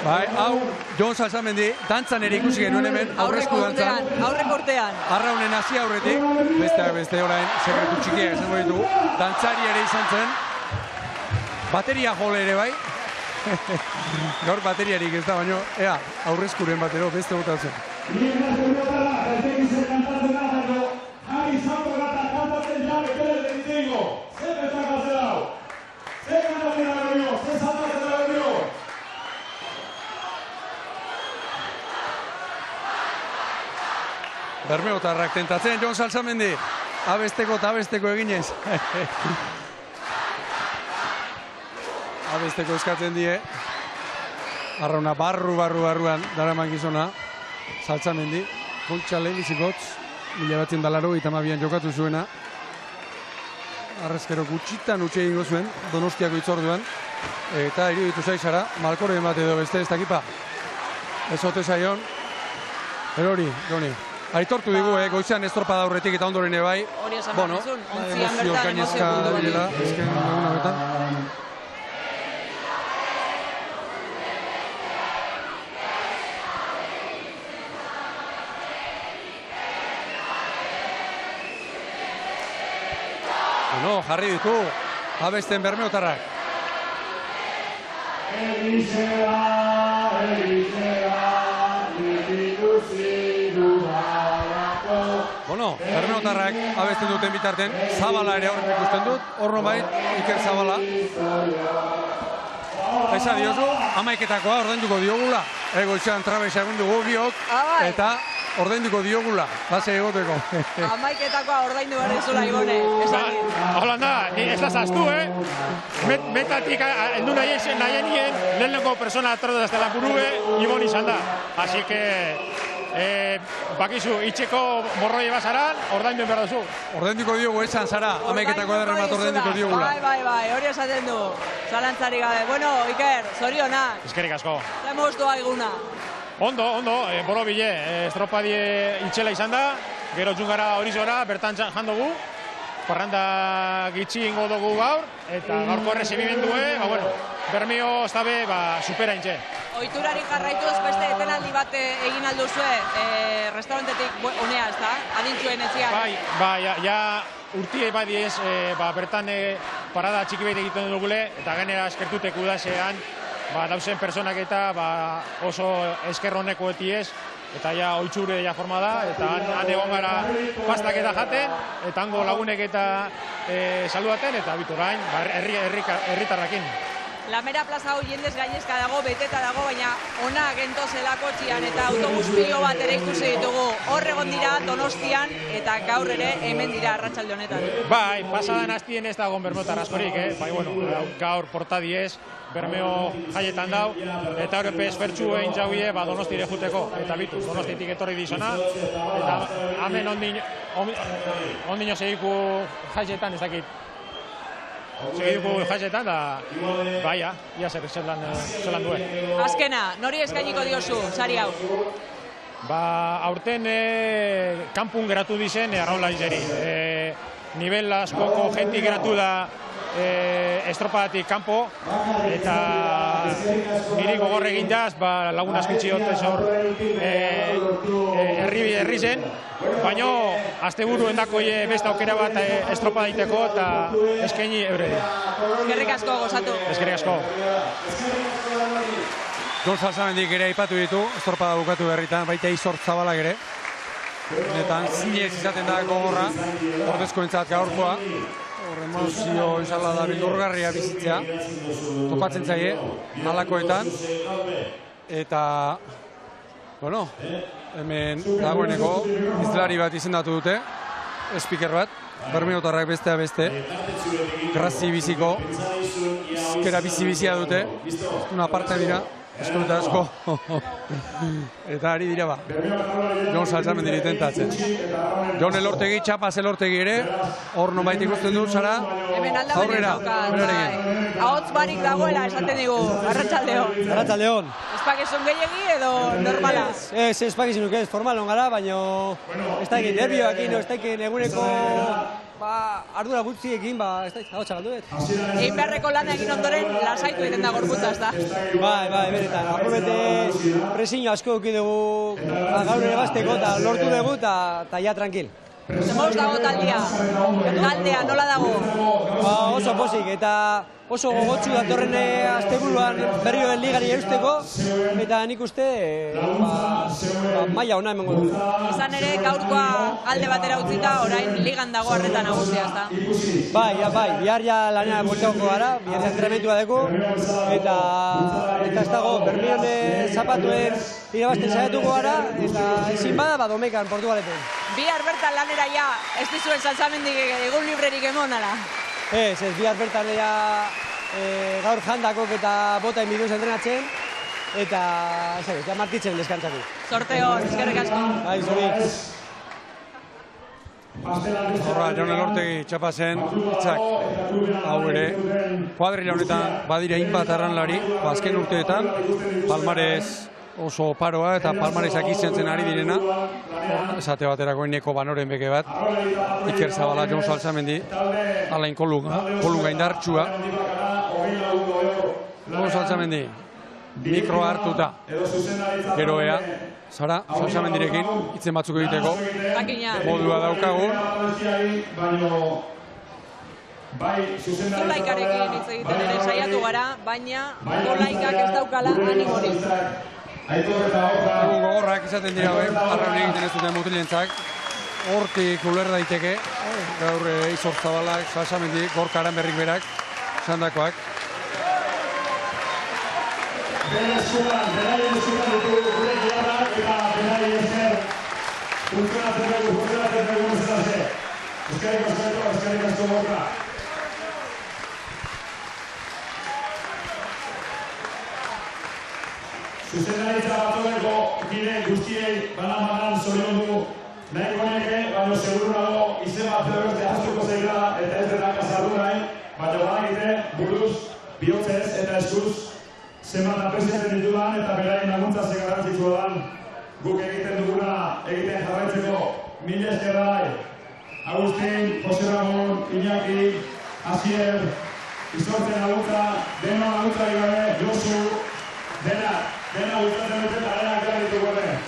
Bai, hau, Jon Salsamendi, dantzan ere ikusi genuen hemen, aurrezko dantzan. Aurreko urtean. Arraunen hasi aurretik, beste orain, sekretu txikiak esango ditugu, dantzari ere izan zen, bateria jole ere bai, gaur bateriarik ez da, baina, ea, aurrezkuren batero, beste bota zen. Bermeotarrak tentatzen, Jon Salsamendi, abesteko eta abesteko eginez. Abesteko eskatzen die. Arrauna barruan daraman gizona. Salsamendi. Kontxa lehenbizikotz. 1982an jokatu zuena. Arrezkero gutxitan utxe egingo zuen. Donostiako itzorduan. Eta iruditu zaizara. Malkoren bat edo beste ez dakipa. Ez ote zaion. Erori, Joni. Aitortu digu, goizean estropada aurretik eta ondoren ebai. Hori esan behar dizun. Ontzian Emozio bertan, emozio puntu hori. Ezken eguna betan. Bueno, jarri ditu, abesten Bermeotarrak. Bueno, Bermeotarrak abesten duten bitarten, Zabala ere horrek ikusten dut, horno bait, Iker Zabala. Eza diozu, amaiketakoa ordainduko diogula. Goizan trabesa egun dugu biok, eta ordainduko diogula, lase egoteko. Amaiketakoa ordaindu behar dizula, Ibone. Holanda, ez da zaztu, Metatik heldu nahien lehenengo persona atrodo ez dela burue, Ibon izan da. Así que, bakizu, itxeko morroi basaran, ordaindu behar duzu. Ordainduko diogu esan, Sara, amaiketako ederren bat ordainduko diogula. Bai, hori esaten du. Zalantzari gabe. Bueno, Iker, zorionak. Eskerrik asko. Zer moztua eguna. Ondo, boro bile, estropadie itxela izan da, gero txungara horizora, bertan jandogu, parranda gitxi ingo dugu gaur, eta gaurko errezibimendue, Bermeo ez dabe, supera intxe. Oiturari jarraituz beste etenaldi bat egin alduzue, restaurantetik unea, ez da? Adintzuen etzian. Bai, ja urtie badiez, bertan parada txiki behit egiten dugule, eta genera eskertutek udasean, dauzen personak eta oso esker honeko etiez, eta ja oitxure ja forma da, eta han egon gara pastak eta jaten, eta hango lagunek eta saludaten, eta bitorain, herritarrakin. Lamera plaza hau jendez gainezka dago, beteta dago, baina ona gento zelako txian eta autobus pilo bat ere ikusi ditugu. Hor egon dira Donostian eta gaur ere hemen dira arratsalde honetan. Bai, pasadan astien ez dagoen bermeotar askorik, bai, bueno, gaur portadiez, Bermeo jaietan dau, eta hori esfertxu egin jauie Donostire juteko, eta bituz, Donostitik etorri dizona, eta hemen ondino segiku jaietan, ez dakit, segiku jaietan, da, baia, ia zer zelan duen. Azkena, nori eskainiko diozu, sari hau? Aurten kanpun geratu dizen arraunlarizeri. Nivel askoko jenti geratu da estropadatik kanpo, eta niri gogor egindaz, lagun askutsi hotez hor herri zen, baina asteburu endako beste aukera bat estropada iteko eta eskaini euredi. Eskerrik asko, gozatu. Eskerrik asko. Jon Salsamendik ere aipatu ditu, estropada bukatu berritan, baita Izor Zabalak ere. Honetan, zinez izaten da gogorra, ordezko entzat gaurkoa. Hor emozio izala da bildurgarria bizitzea, topatzen zaie, nalakoetan. Eta, bueno, hemen dagoeneko izlari bat izendatu dute, speaker bat, bermeotarrak bestea beste, grazi biziko, izkera bizi-bizia dute, una parte dira. Eskuta asko, eta ari dira ba, Jon Salsamendi tentatzen. Jon Elortegi, Txapaz Elortegi ere, hor nonbait ikusten du, Sara, aurrera. Ahots barik dagoela esaten digu, arratsaldeon. Arratsaldeon. Espakizun gehiagi edo normala? Ez, espakizunuk ez, formal ongara, baina ez da egin nervioakin, ez da egin eguneko ardura gutxiekin, ez da hau txagalduet. Egin beharreko lana egin ondoren, lasaitu egiten da gorputza, ez da? Bai, benetan, apurmete presiño asko duki dugu gaur ere bazteko eta lortu dugu eta ja tranquil. Zemoz dago taldea, nola dago? Oso pozik eta oso gogotsu datorren asteburuan berrioen ligari eusteko eta nik uste maila ona emango du. Izan ere gaurkoa alde batera utzita, orain ligan dago arreta nagusia, ez da? Bai, bihar ja lanera bultatuko gara, bihar entrenamentua dugu eta ez dago, Bermeon zapatuen irabazten saiatuko gara eta ezin bada Domekan, Portugaleten. Bihar bertan lanera ja, ez dizuen Salsamendik egun librerik emon, ala? Ez, bihar bertan gaur jandakok eta bota inbiduz entrenatzen, eta ja martitzen deskantzatu. Sorteo, eskerrik asko. Bai, zuri. Horra, Jon Elortegi Txapazen, hitzak hau ere, kuadrila honetan badira hainbat arranlari, azken urteetan, palmarez oso paroa eta palmarezak izentzen ari direna, esate baterako ineko Banoren beke bat, Iker Zabala, Jon Salsamendi, Alain Kolunga indartsua. Jon Salsamendi, mikroa hartuta, gero ea, Sara, Salsamendirekin, hitzen batzuk egiteko, modua daukagu. Zulaikarekin hitz egiten ere saiatu gara, baina Zulaikak ez daukala animorik. Egun gogorrak izaten dira arraun egiten ez duten mutilentzak, hortik uler daiteke, gaur Izor Zabalak, Salsamendi, Gorka Aranberrik berak, sandakoak. Zuzendaritza batzordeko kide guztiei banan zoriondu nahiko neke, baina seguru nago izen bat beste astuko zeira eta ez dena kasardu nahi, baina badakite buruz, bihotzez eta eskuz zenbat apresiatzen ditudan eta beraien laguntza ze garrantzitsua dan guk egiten duguna egiten jarraitzeko. Mila esker bai, Agustin, Jose Ramon, Iñaki, Asier, Izortzen laguntza, dena laguntza gabe, Josu, dena gustatzen duten arenak da ditugu hemen.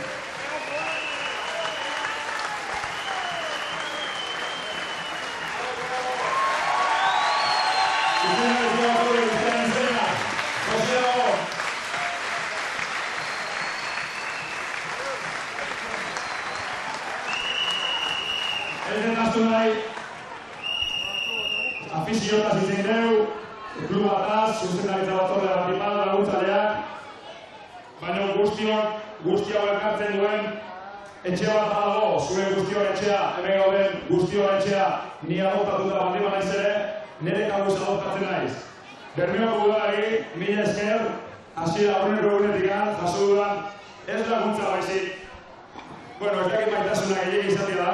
Ez nahi, afiziotaz izan dugu, kluba da, Arras, zuzendaritza batzordea Batipal, laguntzaileak, baina guztia elkartzen duen etxe bat badago, zure guztion etxea, hemen gauden guztion etxea, ni adoptatuta baldin banaiz ere, nire kabuz adoptatzen naiz. Bermeoko udalari, mila esker, hasiera aurreneko egunetik jaso dudan, ez laguntza baizik. Bueno, ez dakit maitasuna gehiagik izatea da,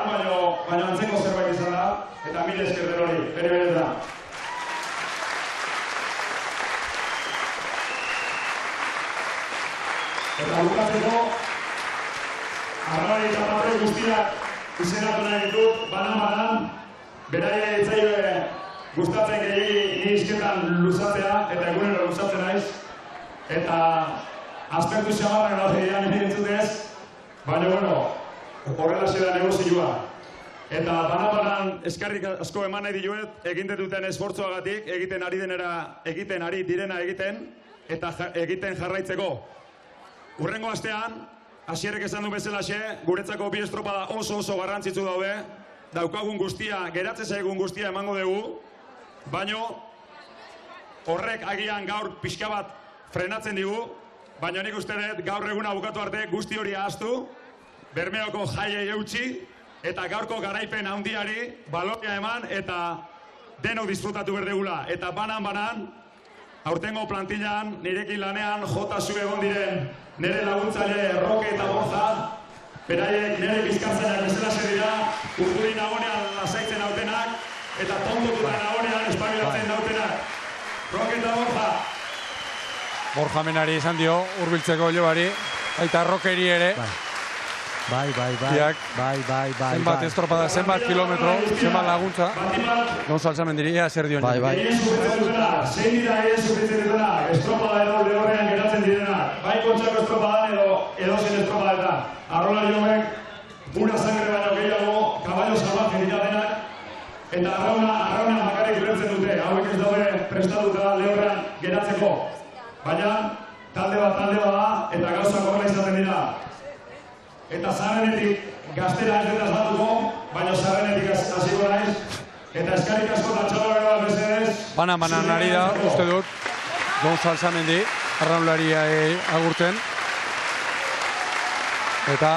baina antzeko zerbait izan da, eta mila esker den hori, bere da. Eta bukatzeko, Arralari eta Patro guztiak izendatu nahi ditut, banan, beraia itzaile gustatzen gehiagik ni izketan luzatzea, eta egunero luzatzen naiz, eta aspektu xamarrak daudean nire entzutez, baina, horrela zera negozioa. Eta banan eskarrik asko eman nahi diuet, egiten duten esfortzoagatik, egiten ari direna egiten, eta egiten jarraitzeko. Hurrengo astean, hasierek esan du bezalaxe, guretzako bi estropada oso garrantzitsu daude, daukagun guztia, geratzen zaigun guztia emango dugu, baino horrek agian gaur pixka bat frenatzen digu, baina nik uste dut gaur eguna bukatu arte guzti hori ahaztu, Bermeoko jaiei eutxi, eta gaurko garaipen handiari baloria eman, eta denok disfrutatu berdegula. Eta banan, aurtengo plantillan, nirekin lanean, jota zu egon diren, nire laguntzaile Roke eta Borja, beraiek nire bizkartzaileak bezala dira, urduri nagonean lasaitzen dautenak, eta tontotuta nagonean espabilatzen dautenak. Roke eta Borja. Borja menari izan dio, hurbiltzeko ilobari, eta Rokeri ere. Bai. Zenbat estropada, zenbat kilometro, zenbat laguntza. Gonzal Samendiri, ea zer dion. Bai. Zein dira ere sufritzen dutena, estropada edo lehorrean geratzen direnak. Bai kontxako estropadan edo zen estropadetan. Arrolari homek, pura sangre baino gehiago, kaballo salvaje dira denak, eta arrauna bakarrik ulertzen dute. Hauek ez daude prestatuta lehorrean geratzeko. Baina, talde bat da, eta gauzak horrela izaten dira. Eta zarrenetik gaztera ez dut asmatuko, baina zarrenetik hasiko naiz, eta eskarrik asko eta txalo gara bezedez. Banan ari da, uste dut, Gonzal Samendi, arraunlaria agurten. Eta,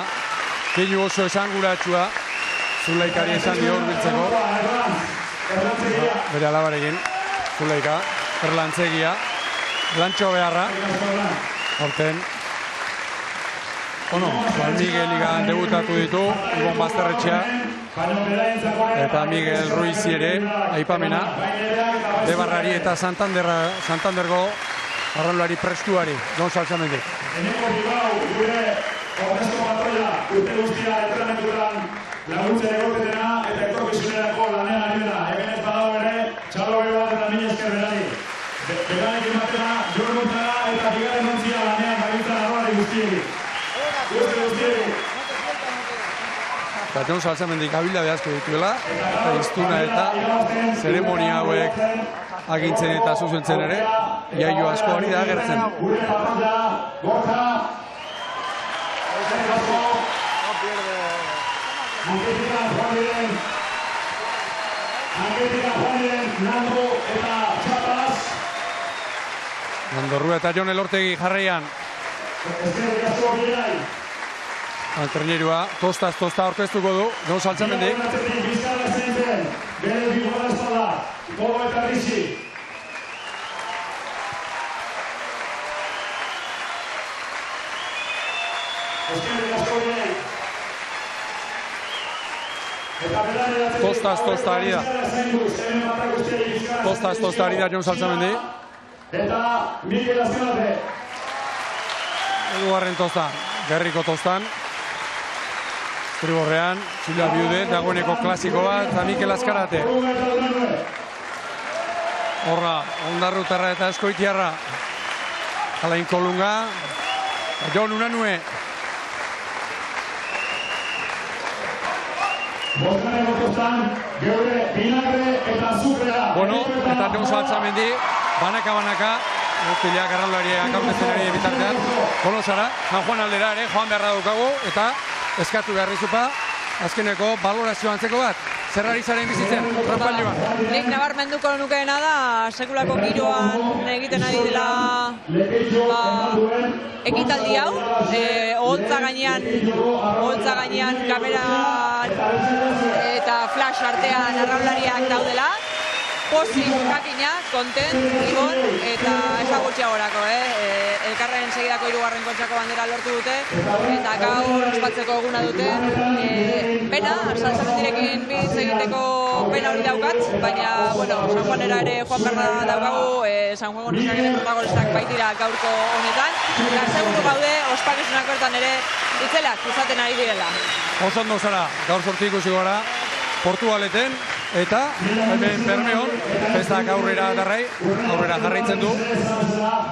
keinu oso esanguratsua, Zulaikari esan dio hurbiltzeko. Bere alabarekin, Zulaika, erlantzegia, lantxo beharra, horten. Juan Miguel Ligan debutatu ditu, Ibon Bazterretxea, eta Miguel Ruizi ere, aipamena, Debarrari eta Santandergo arraunlari prestuari, Gonzal Samendi. Eneko Bilbao, gure ordezko patroia, urte guztia entreneturan laguntzen egoketena eta etorkizunerako lanean ari dena. Hemen ez badago ere, txalo beho bat eta mila esker berari. Beganek ematena, Jon Gontzala eta bigarren ontzia lanean gabiltzan arrolari guztiegi. Eta Gonzal Samendi kabila asko dituela, eta iztuna eta zeremonia hauek agintzen eta zuzentzen ere, iaio asko hori da agertzen. Nandorrua eta Jon Elortegi jarraian. Antrenerua, tostaz tosta orkestuko du, Gonzal Samendi. Tostaz tosta ari da. Tostaz tosta ari da Gonzal Samendi. Eta Mikel Azkenate. Eguarren tosta, Gerriko tostan. Triborrean, Txila Biude, dagoeneko klasiko bat, eta Mikel Azkarate. Horra, Ondarrutarra eta Eskoitiarra. Alain Kolunga, Jon Unanue. Bueno, eta Gonzal Samendi, banaka, Guztileak arraunlariak aurkezten ari bitartean. Kolosara, San Juan aldera ere, joan beharra daukagu, eta eskatu behar izupa, azkeneko balorazio antzeko bat. zer ari zaren bizitzen, tranpailuan? Nik nabarmenduko nukeena da, sekulako giroan egiten ari dela ekitaldi hau, oholtza gainean kamera eta flash artean arraunlariak daudela, pozik jakina, kontent, ibon, eta ez da gutxiagorako, elkarren segidako 3. Kontxako bandera lortu dute, eta gaur ospatzeko eguna dute. Pena, Salsamentirekin bitz egiteko pena hori daukat, baina, bueno, San Juanera ere joan berda daukagu, San Juan Goneskak ere protagonistak baitira gaurko honetan, eta seguru gaude, ospakizunak bertan ere itzelak izaten ari direla. Oso ondo zara, gaur sortzi ikusi gara, Portugaleten, eta hemen Bermeon, festak aurrera jarraitzen du.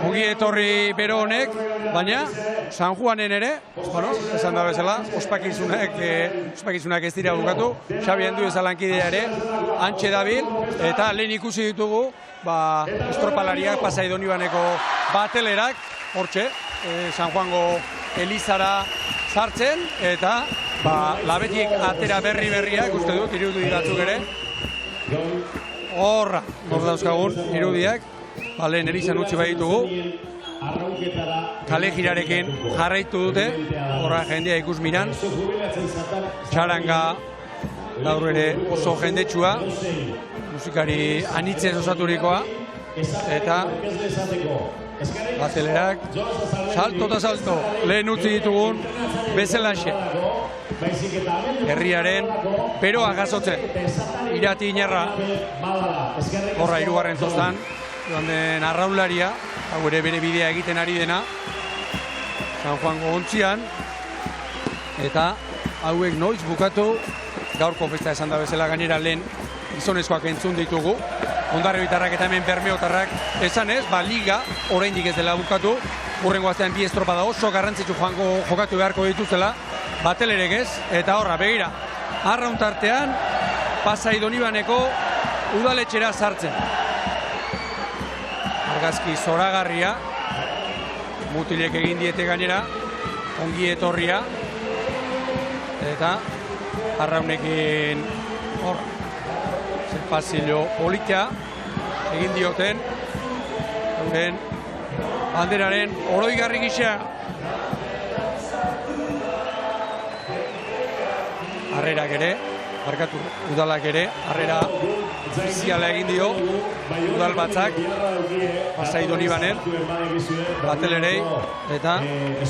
Ongi etorri bero honek, baina San Juanen ere, bueno, esan da bezala, ospakizunak ez dira bukatu, Xabi Andu ezalankidea ere, antxe dabil, eta lehen ikusi ditugu, estropalariak, Pasai Donibaneko batelerak, hortxe, San Juango Elizara sartzen, eta labetik atera berriak, uste dut, irudi batzuk ere, horra, hor dauzkagun, irudiak, lehen Elizan utzi baditugu, kale girarekin jarraitu dute, horra jendea ikus miran, txaranga gaur ere oso jendetsua, musikari anitzez osaturikoa, eta batelerak, salto eta salto, lehen utzi ditugun, bezalaxe. Herriaren beroa gazotzen, Irati Iñarra, horra 3. Zoztan, joan den arraunlaria, hau ere bere bidea egiten ari dena, San Juango ontzian, eta hauek noiz bukatu, gaurko festa esan da bezala gainera lehen gizonezkoak entzun ditugu, Hondarribitarrak eta hemen Bermeotarrak esan ez, liga oraindik ez dela bukatu, hurrengo astean 2 estropada oso garrantzitsu jokatu beharko dituzela, batelerek ez, eta horra, begira, arrauntartean, Pasai Donibaneko udaletxera sartzen. Argazki zoragarria, mutilek egin diete gainera, ongi etorria, eta arraunekin horra, pasillo polita egin dioten, euren banderaren oroigarri gisa. Harrerak ere, udalak ere, harrera ofiziala egin dio, udal batzak, Pasai Donibanen, batelerei, eta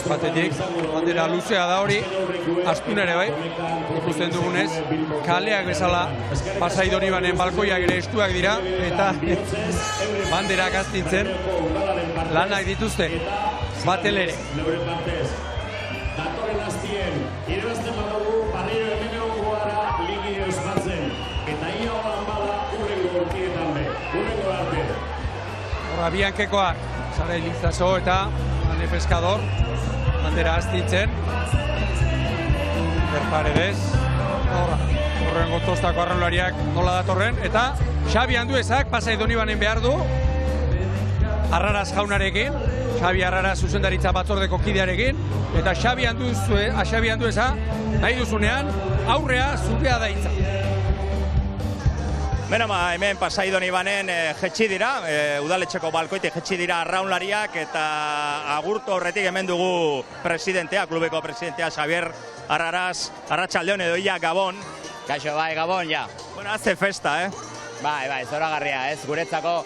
batetik, bandera luzea da hori, astun ere bai, ikusten dugunez, kaleak bezala Pasai Donibanen balkoiak ere estuak dira, eta banderak astintzen, lanak dituzte, batelere. Biankekoak, Sara Elizazo eta Ane Pescador, bandera astintzen, Berparedez, horren gotostako arraunlariak nola datorren, eta Xabi Anduezak Pasai Donibanen behar du, Arraraz jaunarekin, Xabi Arraraz zuzendaritza batzordeko kidearekin, eta Xabi Andueza nahi duzunean aurrea zurea daitza. Beno, hemen Pasai Donibanen jetxi dira, udaletxeko balkoitik jetxi dira arraunlariak, eta agurtu horretik hemen dugu presidentea, klubeko presidentea, Xabier Arraraz, Arratsaldeon edo ia Gabon. Kaixo, bai, Gabon, ja. Bueno, haze festa, Bai, zoragarria, guretzako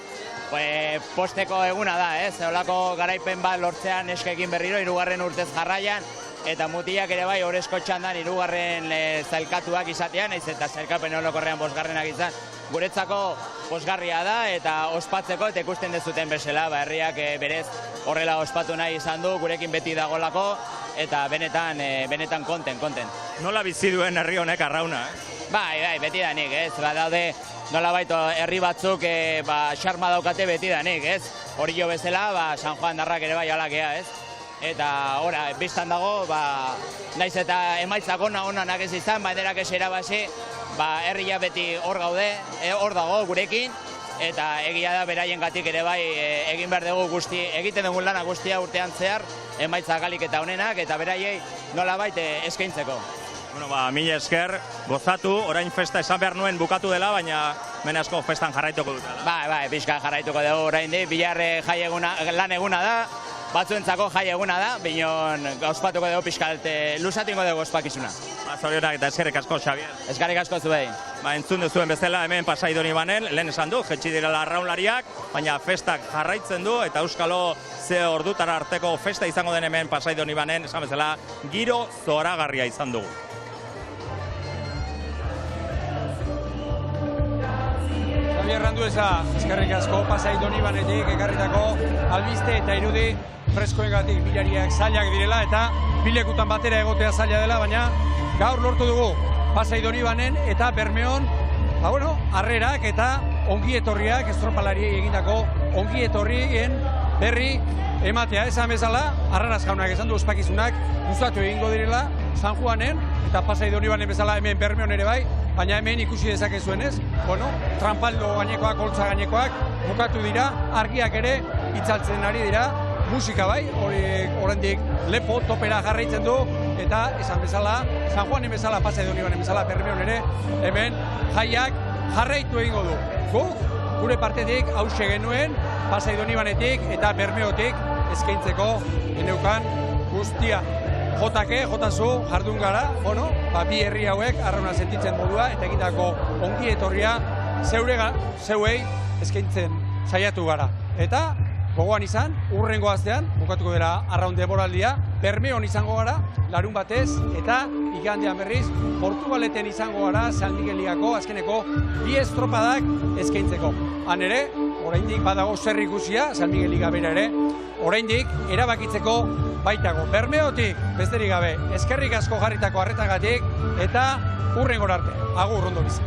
posteko eguna da, Olako garaipen bat lortzean eskekin berriro, 3. urtez jarraian, eta mutilak ere bai, orezko txandan 3. zailkatuak izatean, eta zailkapen orokorrean 5. izan. Guretzako posgarria da, eta ospatzeko, eta ikusten dezuten bezala, herriak berez horrela ospatu nahi izan du, gurekin beti dagolako, eta benetan konten. Nola bizi duen herri honek arrauna, Bai, beti danik, badaude nolabait herri batzuk xarma daukate beti danik, Hori jo bezala, San Juan darrak ere bai alakea, Eta, biztan dago, naiz eta emaitzak onanak ez izan, banderak ez erabasi, herria beti hor gaude, hor dago gurekin, eta egia da beraien gatik ere bai egin behar dugu egiten dugun lana guztia urtean zehar, emaitzak galik eta honenak, eta beraiei nolabait eskaintzeko. Bueno, mila esker, gozatu, orain festa esan behar nuen bukatu dela, baina hemen asko festan jarraituko dutela. Bai, pixka jarraituko dugu orain di, bilarre jai eguna, lan eguna da, batzuentzako jai eguna da, binon ospatuko dugu pixkalt, lusatingo dugu ospakizuna. Zorionak eta eskerrik asko, Xabier. Eskerrik asko zuei. Entzun duzuen bezala hemen Pasai Donibanen, lehen esan du, jetxi direla arraunlariak, baina festak jarraitzen du, eta euskalo ze ordutara arteko festa izango den hemen Pasai Donibanen, esan bezala, giro zoragarria izan dugu. Xabier Randueza, eskerrik asko Pasai Donibanetik ekarritako albiste eta irudi freskoengatik bilariak zailak direla eta bilekutan batera egotea zaila dela, baina gaur lortu dugu Pasai Donibanen eta Bermeon, harrerak eta ongi etorriak, estropalariei egindako ongi etorrien berri ematea. Esan bezala, Arraraz jaunak esan du ospakizunak luzatu egingo direla San Juanen eta Pasai Donibanen bezala hemen Bermeon ere bai, baina hemen ikusi dezakezuenez, tranpaldo gainekoak, holtza gainekoak bukatu dira, argiak ere itzaltzen ari dira, musika bai, oraindik lepo, topera jarraitzen du, eta esan bezala, San Juanen bezala, Pasai Donibanen bezala, Bermeon ere, hemen jaiak jarraitu egingo du. Gure partetik hause genuen, Pasai Donibanetik eta Bermeotik eskaintzeko geneukan guztia. Jotazu, jardun gara, bi herri hauek arrauna sentitzen modua, eta egindako ongi etorria zeuei eskaintzen saiatu gara. Eta gogoan izan, urrengo astean, bukatuko dela arraun denboraldia, Bermeon izango gara, larun batez, eta igandean berriz, Portugaleten izango gara, San Migueliako azkeneko 2 estropadak eskaintzeko. Han ere, oraindik badago zer ikusia, San Migueliga bera ere, oraindik erabakitzeko baitago. Bermeotik, besterik gabe, eskerrik asko jarritako arretagatik, eta urrengora arte. Agur, ondo bizi.